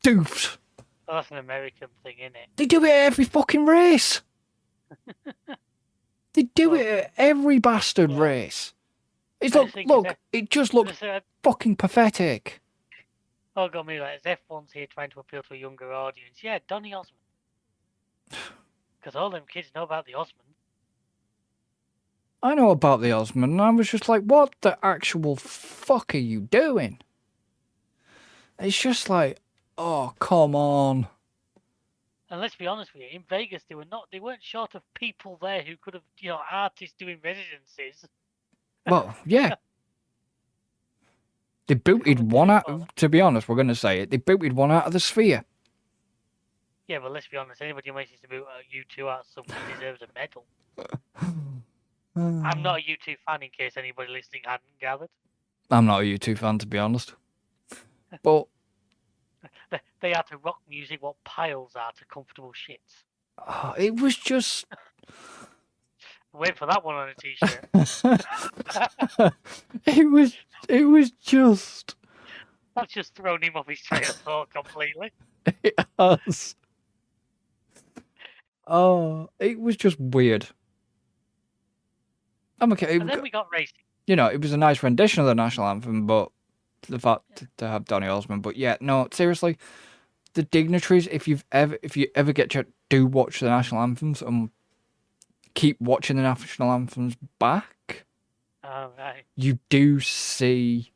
A: doofs.
B: Oh, that's an American thing, isn't it?
A: They do it at every fucking race. They do it at every bastard race. It just looks fucking pathetic.
B: Oh, God, me like, F1's here trying to appeal to a younger audience. Yeah, Donny Osmond. Because all them kids know about the Osmond.
A: I know about the Osmond, and I was just like, what the actual fuck are you doing? It's just like, oh, come on.
B: And let's be honest with you, in Vegas, they weren't short of people there who could have, artists doing residencies.
A: Well, yeah. They booted one out, to be honest, we're going to say it, they booted one out of the Sphere.
B: Yeah, but let's be honest, anybody who manages to boot U2 out of something deserves a medal. I'm not a U2 fan, in case anybody listening hadn't gathered.
A: I'm not a U2 fan, to be honest. But
B: they are to rock music what piles are to comfortable shits.
A: It was just...
B: Wait for that one on a t-shirt.
A: It was just...
B: That's just thrown him off his train of thought completely.
A: It has. Oh, it was just weird. I'm okay.
B: And then we got racing.
A: It was a nice rendition of the national anthem, but the fact to have Donny Osmond. But yeah, no, seriously, the dignitaries. If you ever get to do watch the national anthems and keep watching the national anthems back,
B: Oh, right.
A: you do see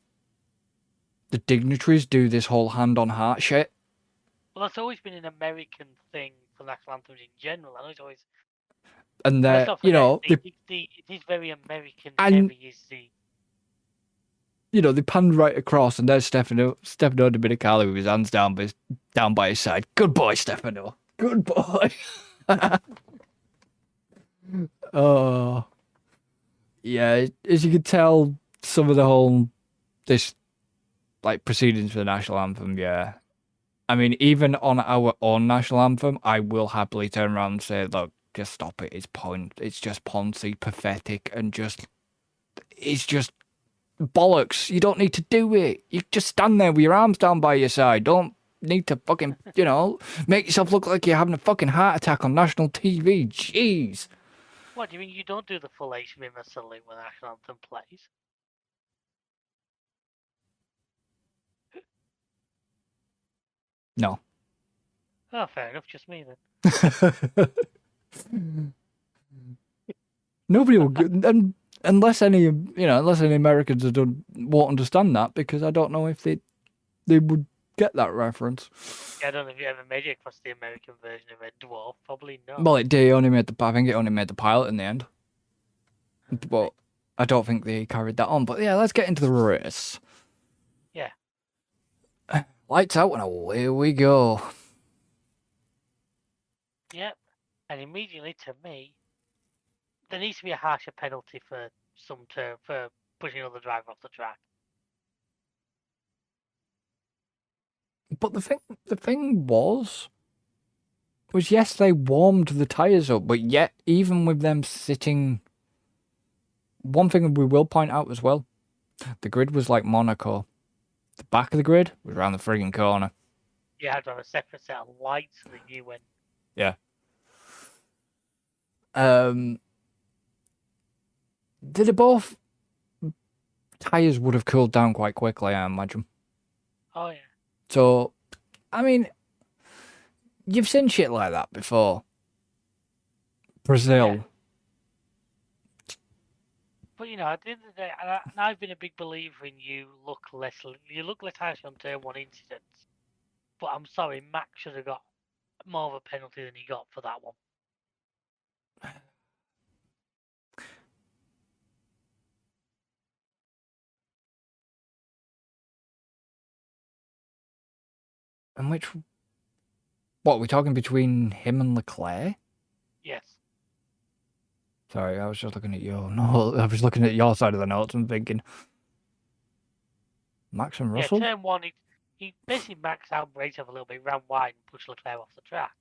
A: the dignitaries do this whole hand on heart shit.
B: Well, that's always been an American thing for national anthems in general. I know it's always.
A: And
B: Let's
A: they're,
B: not forget, it is very American
A: and
B: heavy. Is the
A: they panned right across, and there's Stefano Dominicali with his hands down by his side. Good boy, Stefano. Good boy. Oh, yeah. As you can tell, some of the whole this like proceedings for the national anthem. Yeah, I mean, even on our own national anthem, I will happily turn around and say, "Look, just stop it. It's just poncy, pathetic, and it's just bollocks. You don't need to do it. You just stand there with your arms down by your side. Don't need to fucking, make yourself look like you're having a fucking heart attack on national TV. Jeez."
B: what do you mean? You don't do the full HMM salute when the national anthem plays?
A: No.
B: Oh, fair enough. Just me then.
A: Nobody will, unless any Americans won't understand that, because I don't know if they would get that reference.
B: Yeah, I don't know if you ever made it across the American version of Red Dwarf. Probably not.
A: Well, it did. I think it only made the pilot in the end, but I don't think they carried that on. But yeah, let's get into the race.
B: Yeah.
A: Lights out and away we go.
B: Yep. And immediately to me, there needs to be a harsher penalty for for pushing another driver off the track.
A: But the thing was yes, they warmed the tyres up, but yet even with them sitting, one thing we will point out as well, the grid was like Monaco. The back of the grid was around the frigging corner.
B: You had to have a separate set of lights so that you went.
A: Yeah. Did it both? Tyres would have cooled down quite quickly, I imagine.
B: Oh yeah.
A: So, I mean, you've seen shit like that before. Brazil.
B: Yeah. But at the end of the day, and I've been a big believer in you look less harsh on turn one incidents. But I'm sorry, Max should have got more of a penalty than he got for that one.
A: And what are we talking between him and Leclerc?
B: Yes.
A: Sorry, I was just looking at I was looking at your side of the notes and thinking, Max and Russell?
B: Yeah, turn one, he basically maxed out Brayton a little bit, ran wide and pushed Leclerc off the track.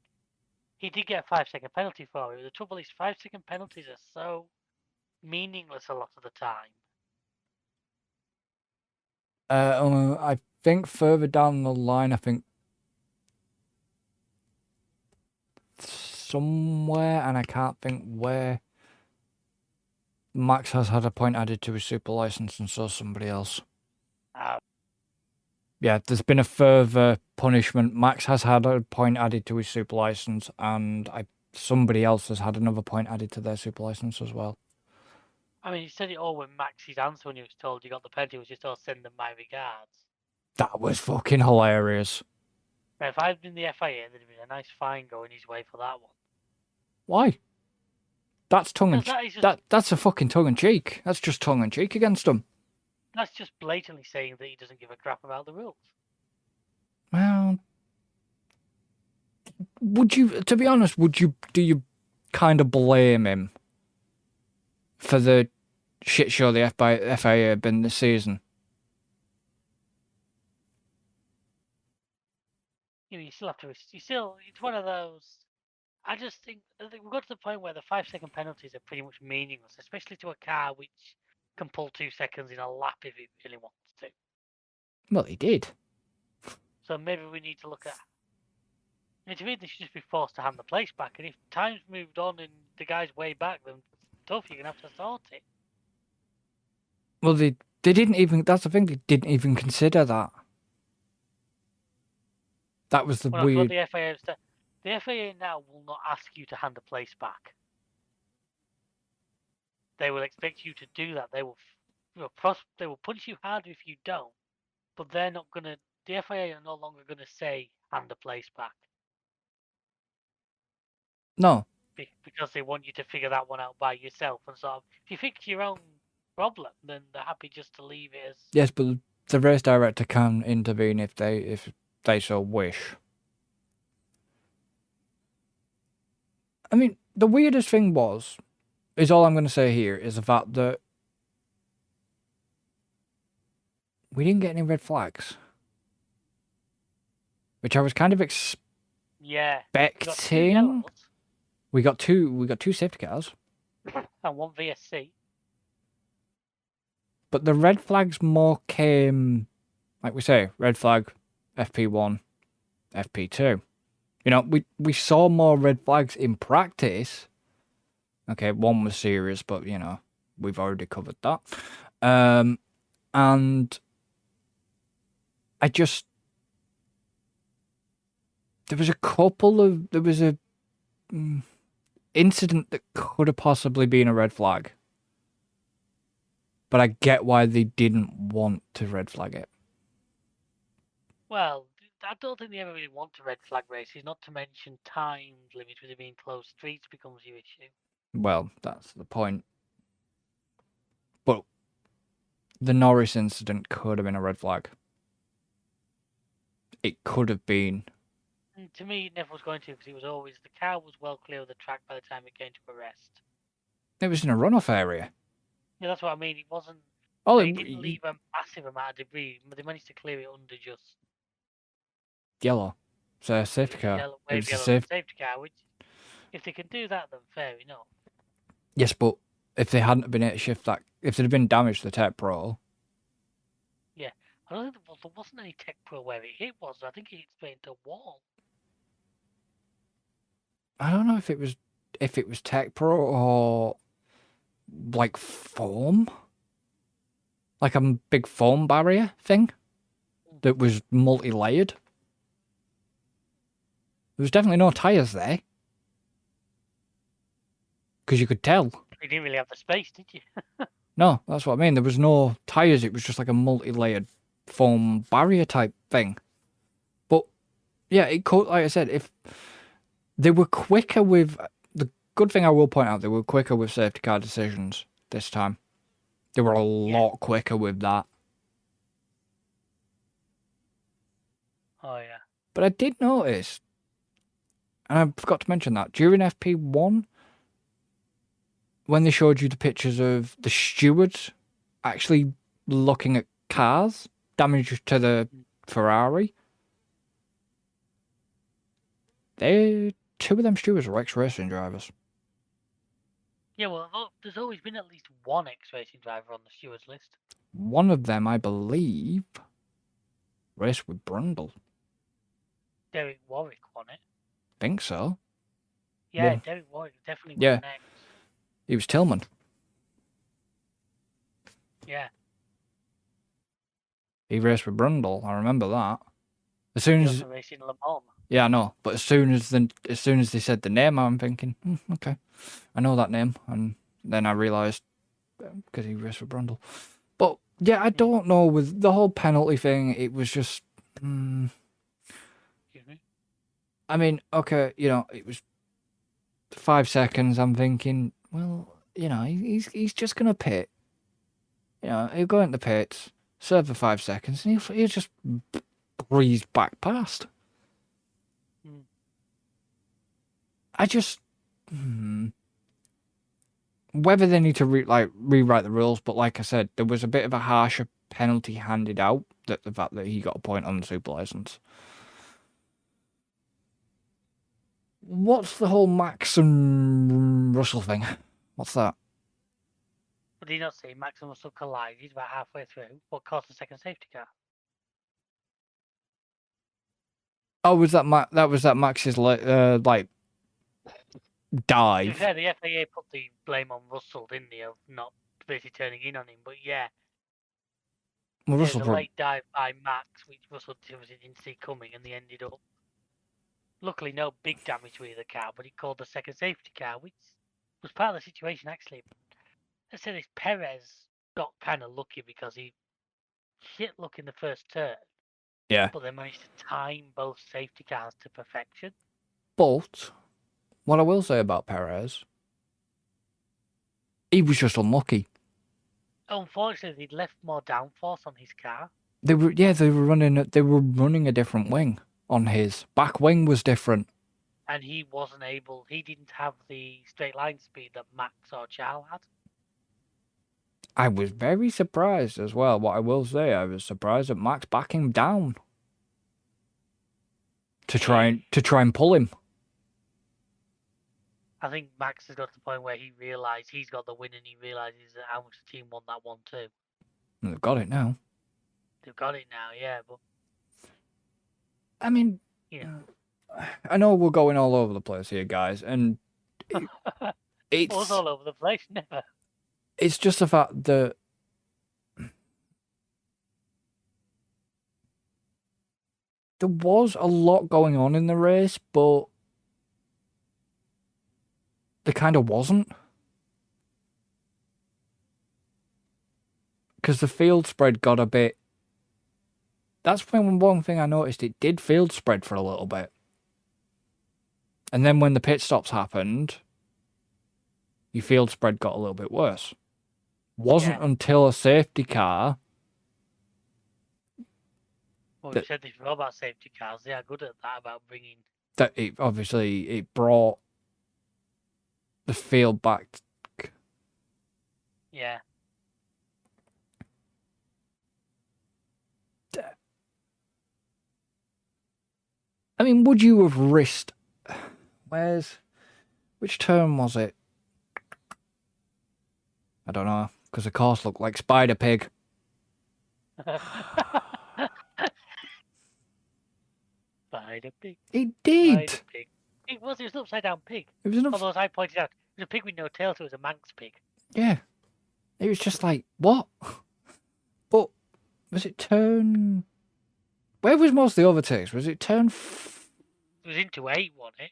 B: He did get a 5-second penalty for it. The trouble is 5-second penalties are so meaningless a lot of the time.
A: I think further down the line, I think somewhere, and I can't think where, Max has had a point added to his super license, and so somebody else. Yeah, there's been a further punishment. Max has had a point added to his super license, and somebody else has had another point added to their super license as well.
B: I mean, he said it all when Max's answer when he was told he got the penalty was just, "Oh, send them my regards."
A: That was fucking hilarious.
B: Now, if I'd been the FIA, there'd have been a nice fine going his way for that one.
A: Why? That's that's a fucking tongue in cheek. That's just tongue in cheek against him.
B: That's just blatantly saying that he doesn't give a crap about the rules.
A: Well, to be honest, do you kind of blame him for the shit show the FIA have been this season?
B: You still have to. It's one of those. I think we've got to the point where the 5-second penalties are pretty much meaningless, especially to a car which can pull 2 seconds in a lap if it really wants to.
A: Well, he did.
B: So maybe we need to look at. To me, they should just be forced to hand the place back. And if time's moved on and the guy's way back, then tough. You're gonna have to sort it.
A: Well, they didn't even. That's the thing. They didn't even consider that. That was the weird.
B: The FIA now will not ask you to hand a place back. They will expect you to do that. They will they will punish you harder if you don't, but they're not gonna. The FIA are no longer gonna say hand the place back
A: No.
B: because they want you to figure that one out by yourself and sort of. If you fix your own problem, then they're happy just to leave it as.
A: Yes, but the race director can intervene if they so wish. I mean, the weirdest thing is all I'm going to say here, is the fact that we didn't get any red flags, which I was kind of
B: Yeah.
A: expecting. We got two safety cars
B: and one VSC.
A: But the red flags more came, like we say, red flag, FP1, FP2. You know, we saw more red flags in practice. Okay, one was serious, but, you know, we've already covered that. And I just... There was a incident that could have possibly been a red flag. But I get why they didn't want to red flag it.
B: Well, I don't think they ever really want to red flag races, not to mention time limits with it being closed streets becomes your issue.
A: Well, that's the point. But the Norris incident could have been a red flag. It could have been.
B: And to me, it never was going to, because it was always, the car was well clear of the track by the time it came to arrest.
A: It was in a runoff area.
B: Yeah, that's what I mean. It wasn't.
A: Oh,
B: They didn't leave a massive amount of debris, but they managed to clear it under just
A: yellow. It's a safety car.
B: yellow,
A: It was a
B: safety car. Which, if they can do that, then fair enough.
A: Yes, but if they hadn't been able to shift that, if there'd been damage to the Tech Pro.
B: Yeah, I don't think there wasn't any Tech Pro where it hit was. I think it hit straight into a wall.
A: I don't know if it was Tech Pro or like foam, like a big foam barrier thing that was multi-layered. There was definitely no tyres there, because you could tell.
B: You didn't really have the space, did you?
A: No, that's what I mean. There was no tyres. It was just like a multi-layered foam barrier type thing. But yeah, it could, like I said, if they were quicker with... The good thing I will point out, they were quicker with safety car decisions this time. They were a lot quicker with that.
B: Oh, yeah.
A: But I did notice, and I forgot to mention that, during FP1, when they showed you the pictures of the stewards actually looking at cars, damage to the Ferrari, two of them stewards were ex-racing drivers.
B: Yeah, well, there's always been at least one ex-racing driver on the stewards list.
A: One of them, I believe, raced with Brundle.
B: Derek Warwick won it.
A: Think so.
B: Yeah,
A: Well,
B: Derek Warwick definitely won next.
A: He was Tillman.
B: Yeah.
A: He raced with Brundle. I remember that. As soon as
B: racing Le Mans.
A: Yeah, I know. But as soon as they said the name, I'm thinking, okay, I know that name. And then I realised because he raced with Brundle. But yeah, I don't know, with the whole penalty thing. It was just.
B: Excuse me?
A: I mean, okay, you know, it was 5 seconds. I'm thinking, well, you know, he's just gonna pit. You know, he'll go into pits, serve for 5 seconds, and he'll just breeze back past. I just whether they need to rewrite the rules, but like I said, there was a bit of a harsher penalty handed out, that the fact that he got a point on the super license. What's the whole Max and Russell thing? What's that?
B: But did you not see Max and Russell collided about halfway through? What caused the second safety car?
A: Oh, was that Max's like dive?
B: To be fair, the FAA put the blame on Russell, didn't they, of not basically turning in on him? But yeah,
A: well, Russell
B: the late dive by Max, which Russell didn't see coming, and they ended up. Luckily, no big damage with the car, but he called the second safety car, which was part of the situation actually. Let's say this Perez got kind of lucky because he shit luck in the first turn,
A: Yeah.
B: but they managed to time both safety cars to perfection.
A: But what I will say about Perez, he was just unlucky.
B: Unfortunately, he'd left more downforce on his car.
A: They were running a different wing on his. Back wing was different.
B: And he didn't have the straight line speed that Max or Charles had.
A: I was very surprised as well. What I will say, I was surprised that Max backing him down to try and pull him.
B: I think Max has got to the point where he realised he's got the win and he realises how much the team won that one too.
A: And they've got it now.
B: They've got it now, yeah, but
A: I mean,
B: yeah.
A: I know we're going all over the place here, guys, and it's
B: was all over the place, never.
A: It's just the fact that there was a lot going on in the race, but there kind of wasn't. Because the field spread got a bit... That's when one thing I noticed, it did field spread for a little bit. And then when the pit stops happened, your field spread got a little bit worse. Wasn't until a safety car...
B: Well, we said this before about safety cars. They are good at that, about bringing...
A: That it brought the field back.
B: Yeah.
A: I mean, would you have risked... Which turn was it? I don't know, because the course looked like Spider Pig.
B: Spider Pig.
A: It did.
B: Spider Pig. It was an upside down pig.
A: It was
B: Although, as I pointed out, it was a pig with no tail, so it was a Manx pig.
A: Yeah. It was just like, what? But, was it turn... Where was most of the overtakes? Was it turn...
B: It was into 8, wasn't it?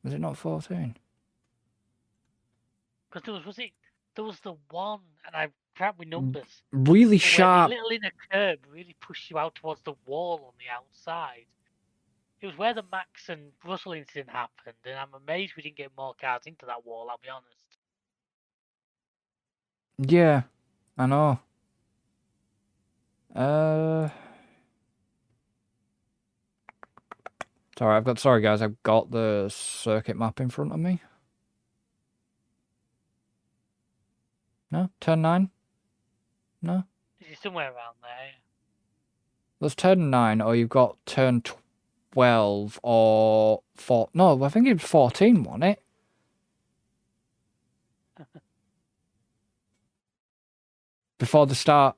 A: Was it not 14?
B: Because there was the one, and I crap with numbers.
A: Really sharp.
B: A little inner curb really pushed you out towards the wall on the outside. It was where the Max and Russell incident happened, and I'm amazed we didn't get more cars into that wall, I'll be honest.
A: Yeah, I know. Sorry guys, I've got the circuit map in front of me. No? Turn 9? No?
B: This is somewhere around there.
A: There's turn 9, or you've got turn 12, or 4. No, I think it was 14, wasn't it? Before the start,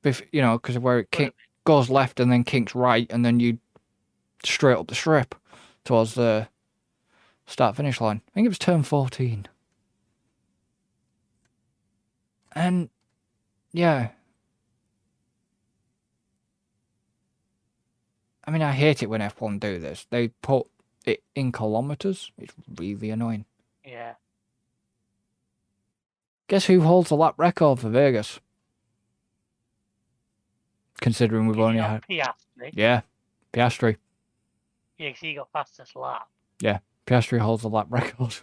A: you know, because of where it goes left and then kinks right, and then you straight up the strip towards the start-finish line. I think it was turn 14. And, yeah. I mean, I hate it when F1 do this. They put it in kilometres. It's really annoying.
B: Yeah.
A: Guess who holds the lap record for Vegas? Considering we've only had...
B: Piastri.
A: Yeah, Piastri.
B: Yeah, because he got fastest lap.
A: Yeah, Piastri holds the lap record.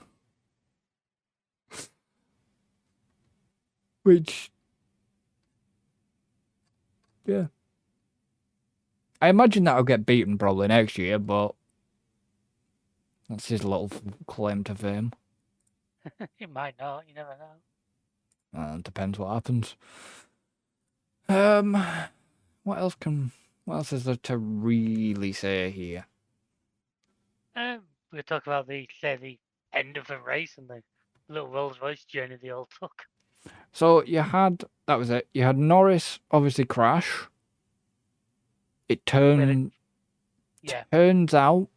A: Which... Yeah. I imagine that'll get beaten probably next year, but... That's his little claim to fame.
B: It might not, you never know.
A: Depends what happens. What else is there to really say here?
B: We'll talk about the end of the race and the little Rolls Royce journey they all took.
A: So that was it. You had Norris obviously crash. It turns out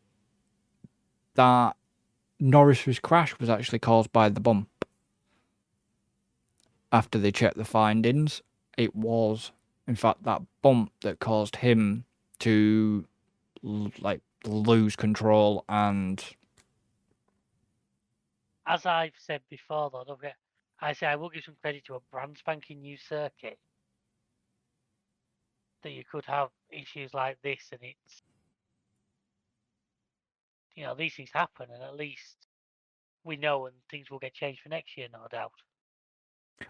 A: that Norris's crash was actually caused by the bump. After they checked the findings, it was, in fact, that bump that caused him to, lose control and...
B: As I've said before, though, don't forget, I say I will give some credit to a brand spanking new circuit that you could have issues like this, and it's these things happen, and at least we know, and things will get changed for next year, no doubt.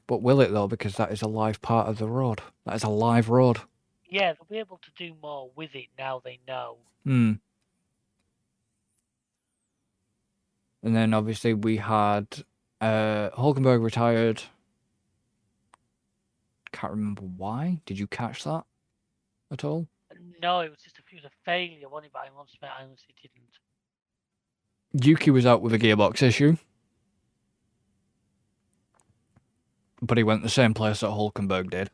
A: But will it though? Because that is a live part of the road. That is a live road.
B: Yeah, they'll be able to do more with it now they know.
A: Hmm. And then obviously we had Hulkenberg retired. Can't remember why. Did you catch that at all?
B: No, it was a failure, wasn't it? But I honestly didn't.
A: Yuki was out with a gearbox issue. But he went the same place that Hulkenberg did.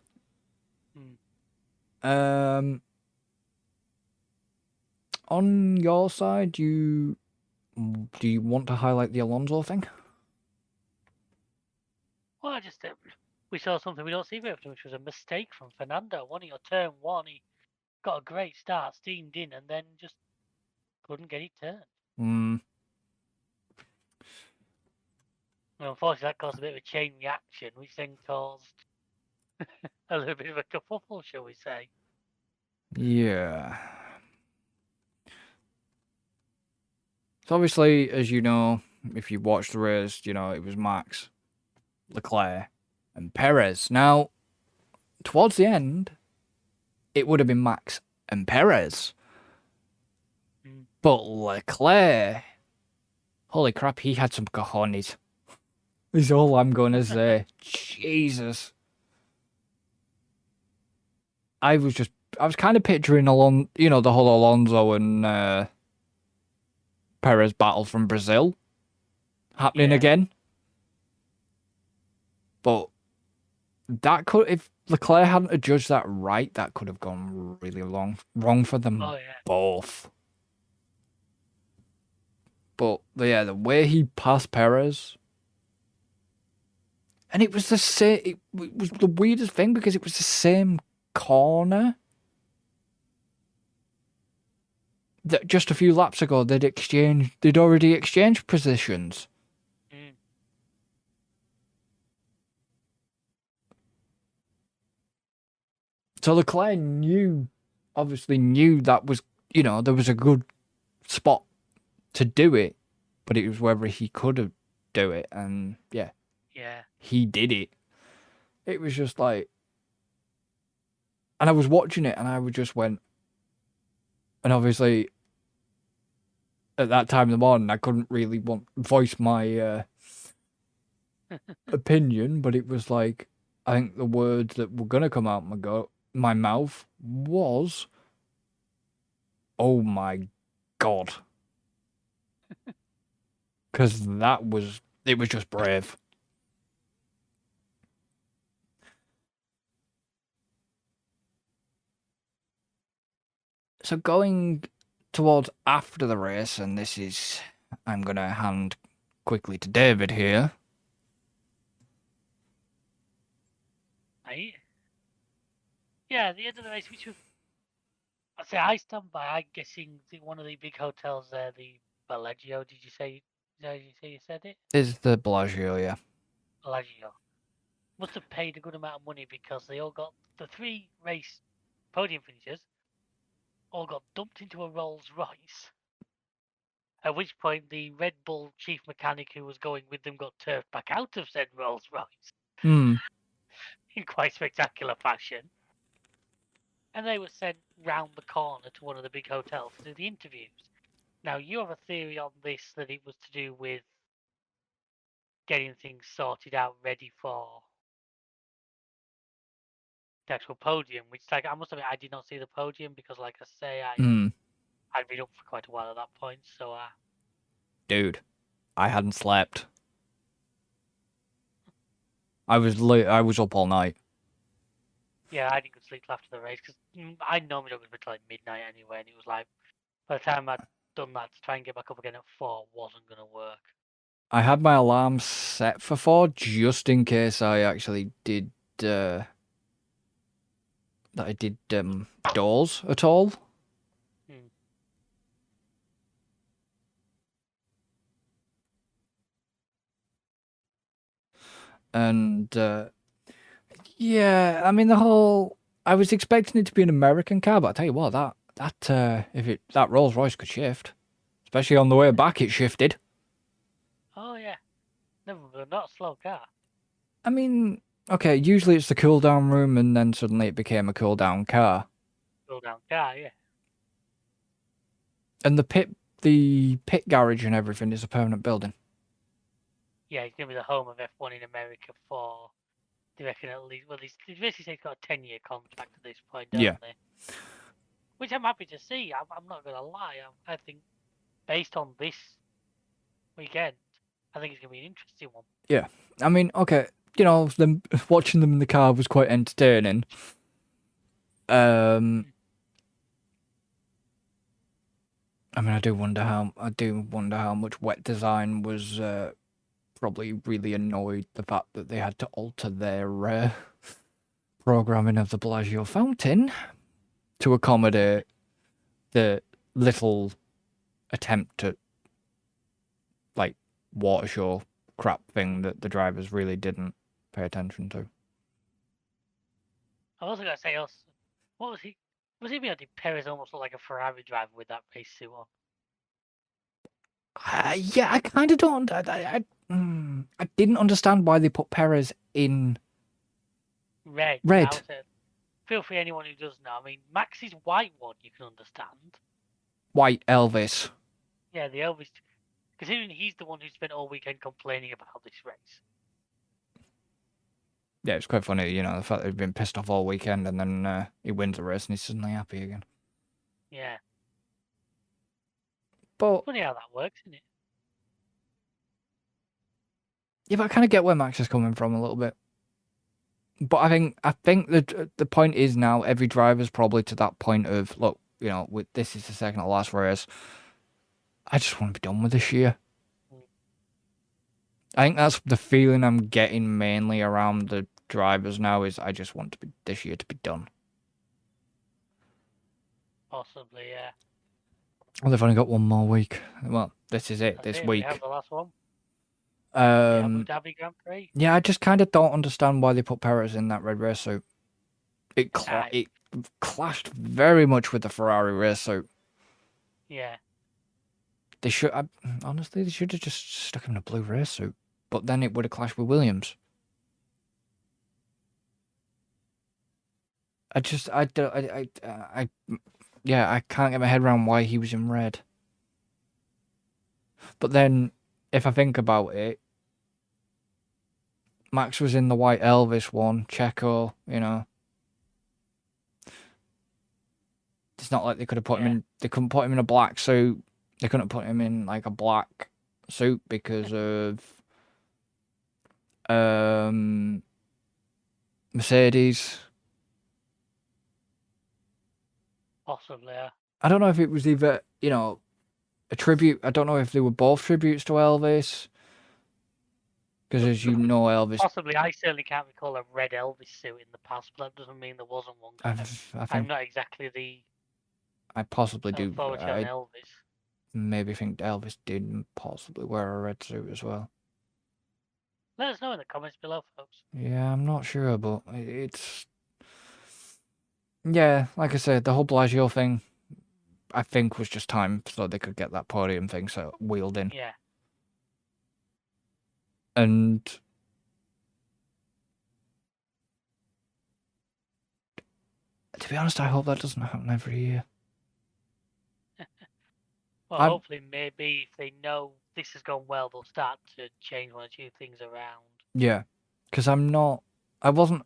A: On your side, do you want to highlight the Alonso thing?
B: Well, we saw something we don't see very often, which was a mistake from Fernando. One of your turn one, he got a great start, steamed in, and then just couldn't get it turned. Well, unfortunately, that caused a bit of a chain reaction, which then caused a little bit of a kerfuffle, shall we say.
A: Yeah. So obviously, as you know, if you watched the race, it was Max, Leclerc, and Perez. Now, towards the end, it would have been Max and Perez. But Leclerc, holy crap, he had some cojones. Is all I'm going to say. Jesus. I was kind of picturing the whole Alonso and Perez battle from Brazil happening again. But if Leclerc hadn't judged that right, that could have gone really wrong for them both. But yeah, the way he passed Perez, and it was the same. It was the weirdest thing because it was the same corner that just a few laps ago they'd already exchanged positions. So Leclerc obviously knew that was, there was a good spot to do it, but it was whether he could have do it, and yeah, he did it. It was just like, and I was watching it, and I would just went, and obviously at that time in the morning, I couldn't really voice my opinion, but it was like, I think the words that were gonna come out my mouth was, "Oh my God." Because it was just brave. So going towards after the race, and I'm going to hand quickly to David here.
B: Yeah, the end of the race, which was, I stand by. I'm guessing one of the big hotels there, the Bellagio. Did you say you said it?
A: Is the Bellagio, yeah.
B: Bellagio must have paid a good amount of money because they all got the 3 race podium finishers all got dumped into a Rolls Royce. At which point, the Red Bull chief mechanic who was going with them got turfed back out of said Rolls Royce in quite spectacular fashion. And they were sent round the corner to one of the big hotels to do the interviews. Now, you have a theory on this that it was to do with getting things sorted out, ready for the actual podium. Which, I must admit, I did not see the podium because, like I say, I'd been up for quite a while at that point. So,
A: dude, I hadn't slept. I was up all night.
B: Yeah, I didn't sleep after the race because I normally don't go to bed till like midnight anyway, and it was like by the time I'd done that to try and get back up again at 4 wasn't going to work.
A: I had my alarm set for 4 just in case I actually did doors at all. And yeah, I mean I was expecting it to be an American car, but I tell you what, that Rolls Royce could shift, especially on the way back. It shifted.
B: Oh yeah, never, not a slow car.
A: I mean, okay, usually it's the cool down room, and then suddenly it became a cool down car.
B: Cool down car, yeah.
A: And the pit garage and everything is a permanent building.
B: Yeah, it's gonna be the home of F1 in America for. They reckon at least. Well, they basically say it's got a 10-year contract at this point, don't
A: Yeah.
B: they? Which I'm happy to see. I'm not gonna lie. I think based on this weekend, I think it's gonna be an interesting one.
A: Yeah. I mean, okay, them watching them in the car was quite entertaining. I mean, I do wonder how much wet design was probably really annoyed the fact that they had to alter their programming of the Bellagio fountain to accommodate the little attempt at like water show crap thing that the drivers really didn't pay attention to.
B: I also gotta say, what was he? Was he being? Did Perez almost look like a Ferrari driver with that race suit on?
A: Yeah, I kind of don't. I didn't understand why they put Perez in
B: Red.
A: red.
B: Feel free, anyone who does know. I mean, Max's white one you can understand.
A: White Elvis.
B: Yeah, the Elvis. Considering he's the one who spent all weekend complaining about this race.
A: Yeah, it's quite funny, the fact that he'd been pissed off all weekend and then he wins a race and he's suddenly happy again.
B: Yeah.
A: But
B: funny how that works, isn't it?
A: Yeah, but I kind of get where Max is coming from a little bit. But I think the point is now every driver's probably to that point of, look, this is the second to last race. I just want to be done with this year. I think that's the feeling I'm getting mainly around the drivers now is I just want this year to be done.
B: Possibly, yeah.
A: Well, they've only got one more week. Well, this is it, this week.
B: We have the last one.
A: Abu
B: Dhabi Grand Prix.
A: Yeah, I just kind of don't understand why they put Perez in that red race suit. It clashed very much with the Ferrari race suit.
B: Yeah.
A: They should honestly they should have just stuck him in a blue race suit, but then it would have clashed with Williams. I can't get my head around why he was in red. But then, if I think about it, Max was in the white Elvis one, Checo, It's not like they could have put him in. They couldn't put him in a black suit. They couldn't put him in like a black suit because of Mercedes.
B: Possibly, yeah.
A: I don't know if it was either, a tribute. I don't know if they were both tributes to Elvis. Because as you know, Elvis...
B: Possibly. I certainly can't recall a red Elvis suit in the past, but that doesn't mean there wasn't one. I'm not exactly the...
A: I possibly do.
B: I Elvis.
A: Maybe think Elvis did possibly wear a red suit as well.
B: Let us know in the comments below, folks.
A: Yeah, I'm not sure, but it's... Yeah, like I said, the whole Bellagio thing, I think was just time so they could get that podium thing wheeled in.
B: Yeah.
A: And to be honest, I hope that doesn't happen every year.
B: Well, hopefully, maybe if they know this has gone well, they'll start to change one or two things around.
A: Yeah, because I wasn't,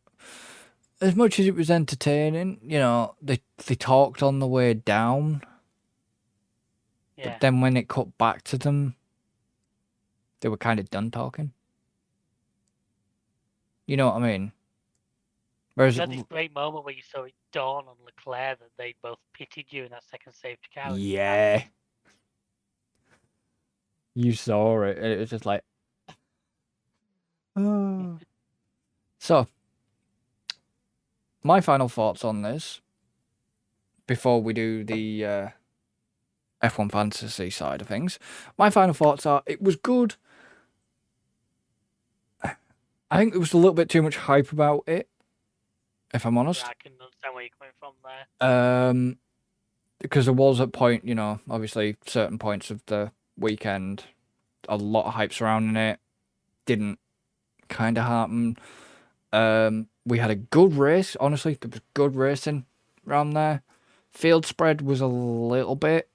A: as much as it was entertaining, they talked on the way down. Yeah. But then when it cut back to them, they were kind of done talking. You know what I mean? Whereas
B: you had this great moment where you saw it dawn on Leclerc that they both pitied you in that second safety car.
A: Yeah. You saw it. It was just like... Oh. So, my final thoughts on this, before we do the F1 fantasy side of things, my final thoughts are, it was good. I think there was a little bit too much hype about it, if I'm
B: Yeah,
A: honest.
B: I can understand where you're coming from there.
A: Because there was a point, obviously certain points of the weekend, a lot of hype surrounding it. Didn't kind of happen. We had a good race, honestly. There was good racing around there. Field spread was a little bit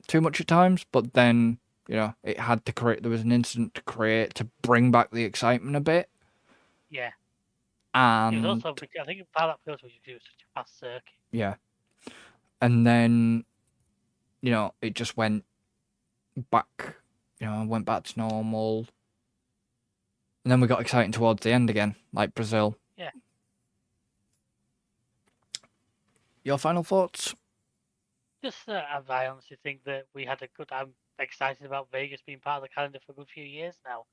A: too much at times, but then, it had to create, there was an incident to create to bring back the excitement a bit.
B: Yeah.
A: And
B: it was also, I think part of that feels was you do such a fast circuit.
A: yeah. And then, it just went back, went back to normal. And then we got exciting towards the end again, like Brazil.
B: Yeah.
A: Your final thoughts?
B: Just, I honestly think that we had a good. I'm excited about Vegas being part of the calendar for a good few years now.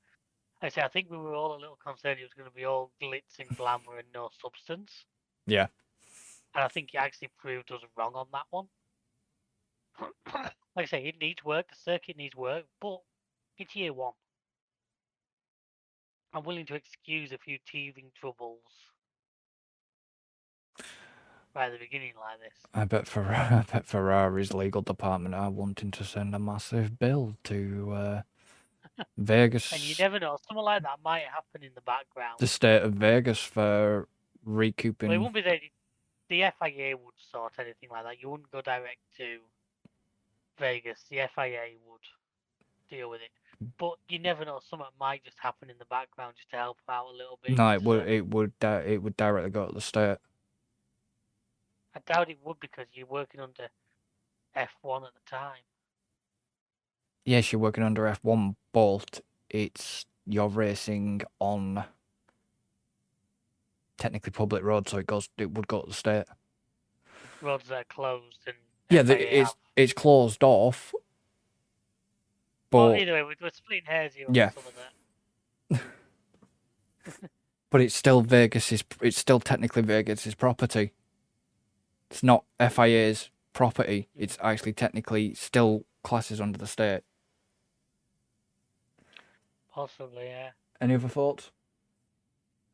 B: I think we were all a little concerned it was going to be all glitz and glamour and no substance.
A: Yeah.
B: And I think it actually proved us wrong on that one. Like I say, it needs work. The circuit needs work, but it's year one. I'm willing to excuse a few teething troubles right at the beginning like this.
A: I bet Ferrari's legal department are wanting to send a massive bill to Vegas.
B: And you never know, something like that might happen in the background.
A: The state of Vegas for recouping.
B: Well, it won't be the FIA would sort anything like that. You wouldn't go direct to Vegas. The FIA would deal with it. But you never know, something might just happen in the background just to help out a little bit.
A: No, it would directly go to the state.
B: I doubt it would because you're working under F1 at the time.
A: Yes, you're working under F1, but you're racing on technically public road, so it would go to the state.
B: Roads that are closed and
A: it's closed off. But
B: well, either way, we're splitting hairs here on some of that.
A: But it's still technically Vegas's property. It's not FIA's property. It's actually technically still classes under the state.
B: Possibly, yeah.
A: Any other thoughts?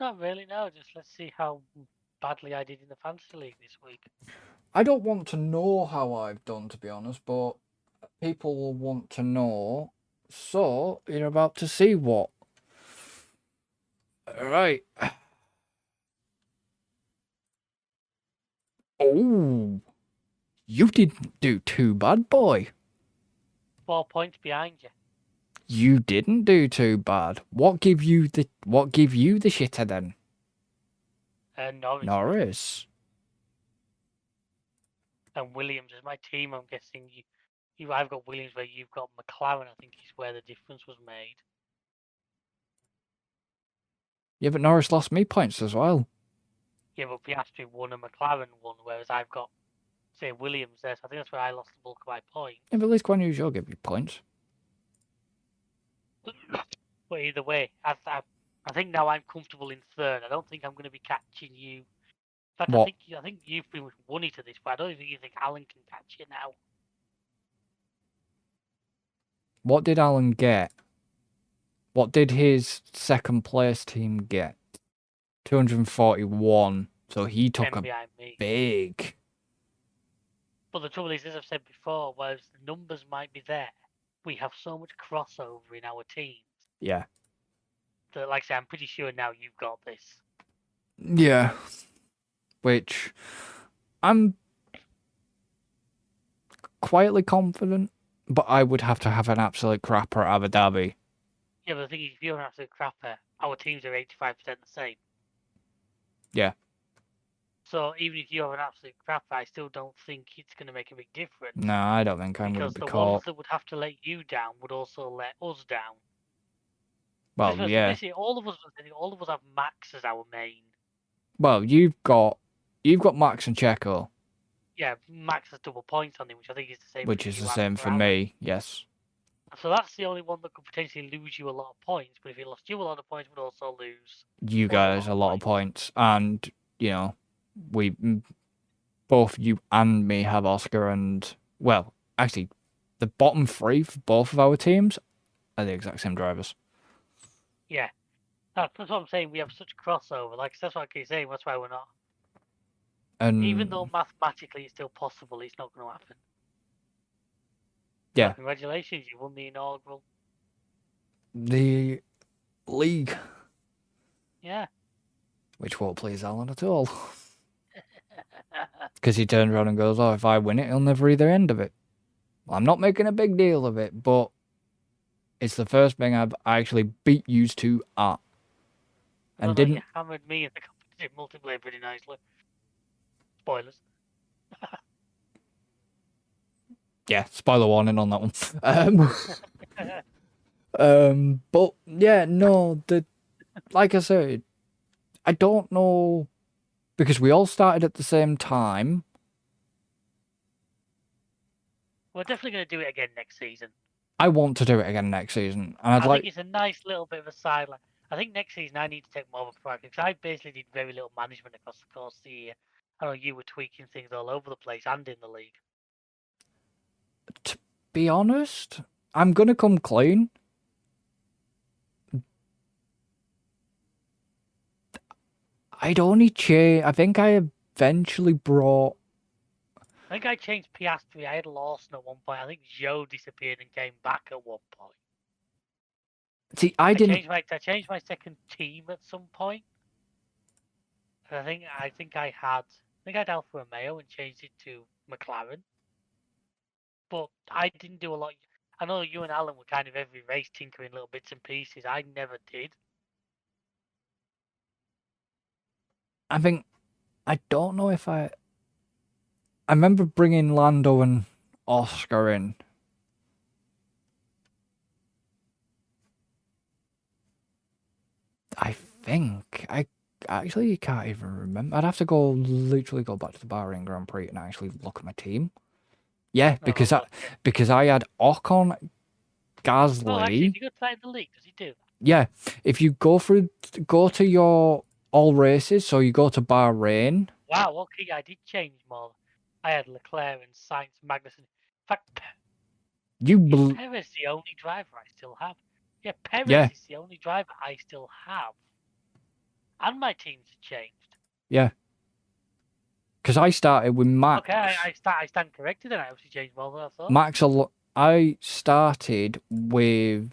B: Not really, no. Just let's see how badly I did in the Fantasy League this week.
A: I don't want to know how I've done, to be honest, but people will want to know. So, you're about to see what. Alright. Oh. You didn't do too bad, boy.
B: 4 points behind you.
A: You didn't do too bad. What give you the shitter then?
B: Norris. And Williams is my team. I'm guessing I've got Williams where you've got McLaren. I think is where the difference was made.
A: Yeah, but Norris lost me points as well.
B: Yeah, but Piastri won and McLaren won, whereas I've got, say, Williams there. So I think that's where I lost the bulk of my points.
A: Yeah, but at least Guan Yu give you points.
B: But either way, I think now I'm comfortable in third. I don't think I'm going to be catching you. In fact,
A: what?
B: I think you've been won to this, but I don't think you think Alan can catch you now.
A: What did Alan get? What did his second place team get? 241. So he took a big.
B: But the trouble is, as I've said before, whereas the numbers might be there, we have so much crossover in our teams.
A: Yeah.
B: That, like I say, I'm pretty sure now you've got this.
A: Yeah. Which I'm quietly confident, but I would have to have an absolute crapper at Abu Dhabi.
B: Yeah, but the thing is, if you're an absolute crapper, our teams are 85% the same.
A: Yeah.
B: So even if you have an absolute crapper, I still don't think it's going to make a big difference.
A: No, I don't think I'm going to be
B: because the
A: caught.
B: ones that would have to let you down would also let us down.
A: Well, yeah.
B: Basically, all of us have Max as our main.
A: Well, you've got Max and Checo.
B: Yeah, Max has double points on him, which I think is the same.
A: Which is the same for me, yes.
B: So that's the only one that could potentially lose you a lot of points. But if he lost you a lot of points, would also lose
A: you guys a lot of points. And we both you and me have Oscar, and well, actually, the bottom three for both of our teams are the exact same drivers.
B: Yeah, That's what I'm saying. We have such crossover. Like that's what I keep saying. That's why we're not.
A: And
B: Even though mathematically it's still possible, it's not going to happen.
A: yeah,
B: Well, congratulations, you won the inaugural.
A: the league,
B: Yeah.
A: which won't please Alan at all. Because he turns around and goes, "Oh, if I win it, he'll never read the end of it." Well, I'm not making a big deal of it, but it's the first thing I've actually beat you two at. And didn't
B: you hammered me in the competitive multiplayer pretty nicely. Spoilers.
A: Yeah, spoiler warning on that one. But yeah, no, like I said, I don't know, because we all started at the same time.
B: We're definitely going to do it again next season.
A: I want to do it again next season, and
B: I think it's a nice little bit of a sideline. I think next season I need to take more of a practice, because I basically did very little management across the course of the year. I know you were tweaking things all over the place and in the league.
A: To be honest, I'm gonna come clean. I'd only change. I think I eventually brought.
B: I think I changed Piastri. I had Lawson at one point. I think Joe disappeared and came back at one point.
A: See, I didn't.
B: I changed my second team at some point. I think I had Alfa Romeo and changed it to McLaren. But I didn't do a lot. I know you and Alan were kind of every race tinkering little bits and pieces. I never did.
A: I think. I don't know if I remember bringing Lando and Oscar in. I think I actually can't even remember. I'd have to literally go back to the Bahrain Grand Prix and actually look at my team. Yeah, because I had Ocon, Gasly.
B: Oh, actually, did you go to the league? Does he do that?
A: Yeah, if you go to your all races, so you go to Bahrain.
B: Wow, okay, I did change more. I had Leclerc and Sainz, Magnussen. In fact, Perez is the only driver I still have. Yeah, Perez is the only driver I still have. And my teams have changed.
A: Yeah. Because I started with Max.
B: Okay, I stand corrected, and I obviously changed more than I thought.
A: I started with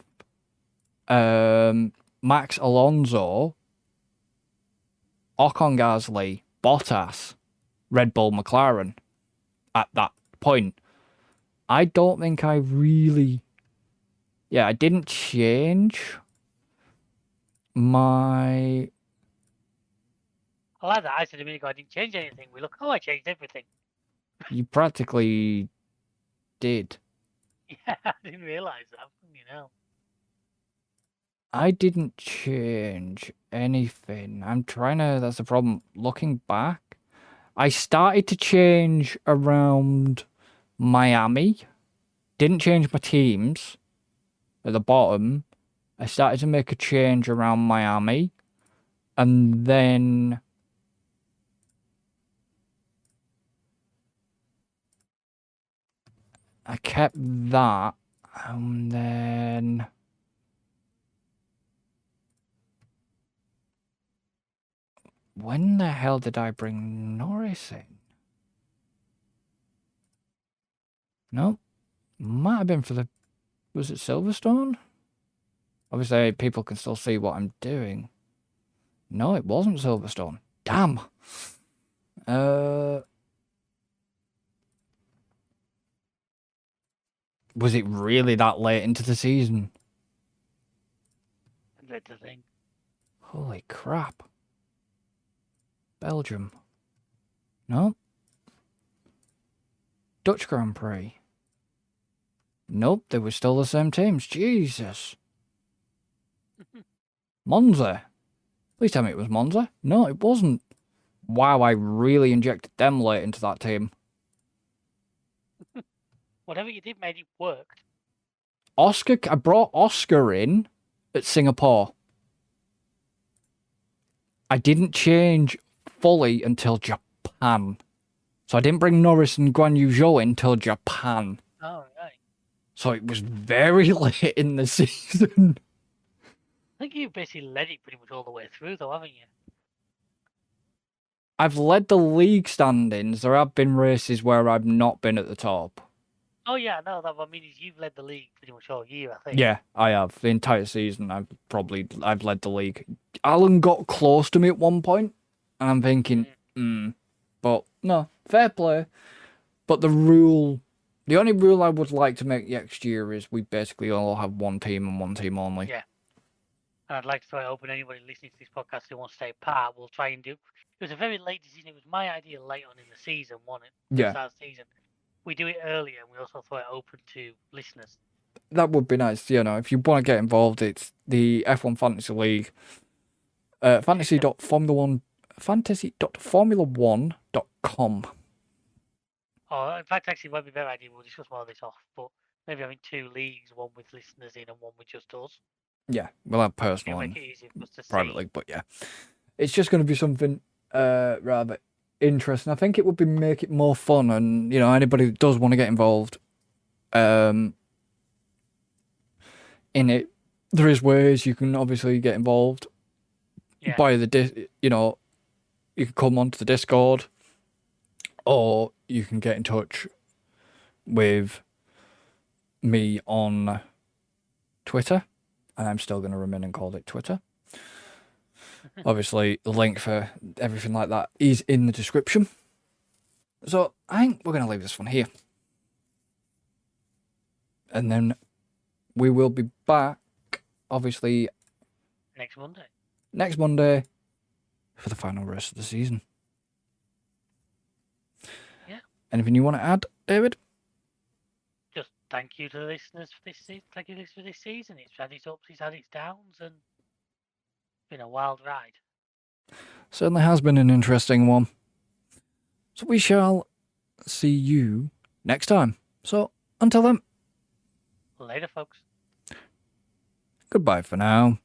A: Max Alonso, Ocon, Gasly, Bottas, Red Bull, McLaren at that point. I don't think I really... Yeah, I didn't change my...
B: I like that. I said a minute ago I didn't change anything. I changed everything.
A: You practically did.
B: Yeah, I didn't realise that. You know.
A: I didn't change anything. That's the problem. Looking back, I started to change around Miami. Didn't change my teams at the bottom. I started to make a change around Miami. And then I kept that. And then when the hell did I bring Norris in? No, might have been for was it Silverstone? Obviously, people can still see what I'm doing. No, it wasn't Silverstone. Damn. Was it really that late into the season?
B: That's the thing.
A: Holy crap. Belgium. No. Dutch Grand Prix. Nope, they were still the same teams. Jesus. Monza. Please tell me it was Monza. No, it wasn't. Wow, I really injected them late into that team.
B: Whatever you did made it work.
A: I brought Oscar in at Singapore. I didn't change fully until Japan. So I didn't bring Norris and Guan Yu Zhou in until Japan.
B: Oh, right.
A: So it was very late in the season.
B: think you've basically led it pretty much all the way through, though, haven't you?
A: I've led the league standings. There have been races where I've not been at the top.
B: Oh yeah, no, that I mean is you've led the league pretty much all year, I think.
A: Yeah, I have. The entire season, I've led the league. Alan got close to me at one point, and I'm thinking, but no, fair play. But the only rule I would like to make next year is we basically all have one team and one team only.
B: Yeah. And I'd like to throw it open anybody listening to this podcast who wants to take part. We'll try and do. It was a very late decision. It was my idea late on in the season, wasn't it?
A: Yeah.
B: Start of the season. We do it earlier, and we also throw it open to listeners.
A: That would be nice. You know, if you want to get involved, it's the F1 Fantasy League. Fantasy.formula1.com.
B: Oh, in fact, actually, it might be a better idea. We'll discuss more of this off, but maybe having 2 leagues, one with listeners in and one with just us.
A: Yeah, we'll have personal and
B: make it easier for us to
A: private
B: see.
A: league, but yeah, it's just going to be something rather interesting. I think it would make it more fun, and you know, anybody that does want to get involved, in it, there is ways you can obviously get involved.
B: Yeah.
A: By you can come onto the Discord, or you can get in touch with me on Twitter, and I'm still going to remain and call it Twitter. Obviously, the link for everything like that is in the description. So I think we're going to leave this one here. And then we will be back, obviously,
B: Next Monday
A: for the final race of the season.
B: Yeah.
A: Anything you want to add, David?
B: Just thank you to the listeners for this season. Thank you for this season. It's had its ups, it's had its downs, and it's been a wild ride.
A: Certainly has been an interesting one. So we shall see you next time. So until then.
B: Later, folks.
A: Goodbye for now.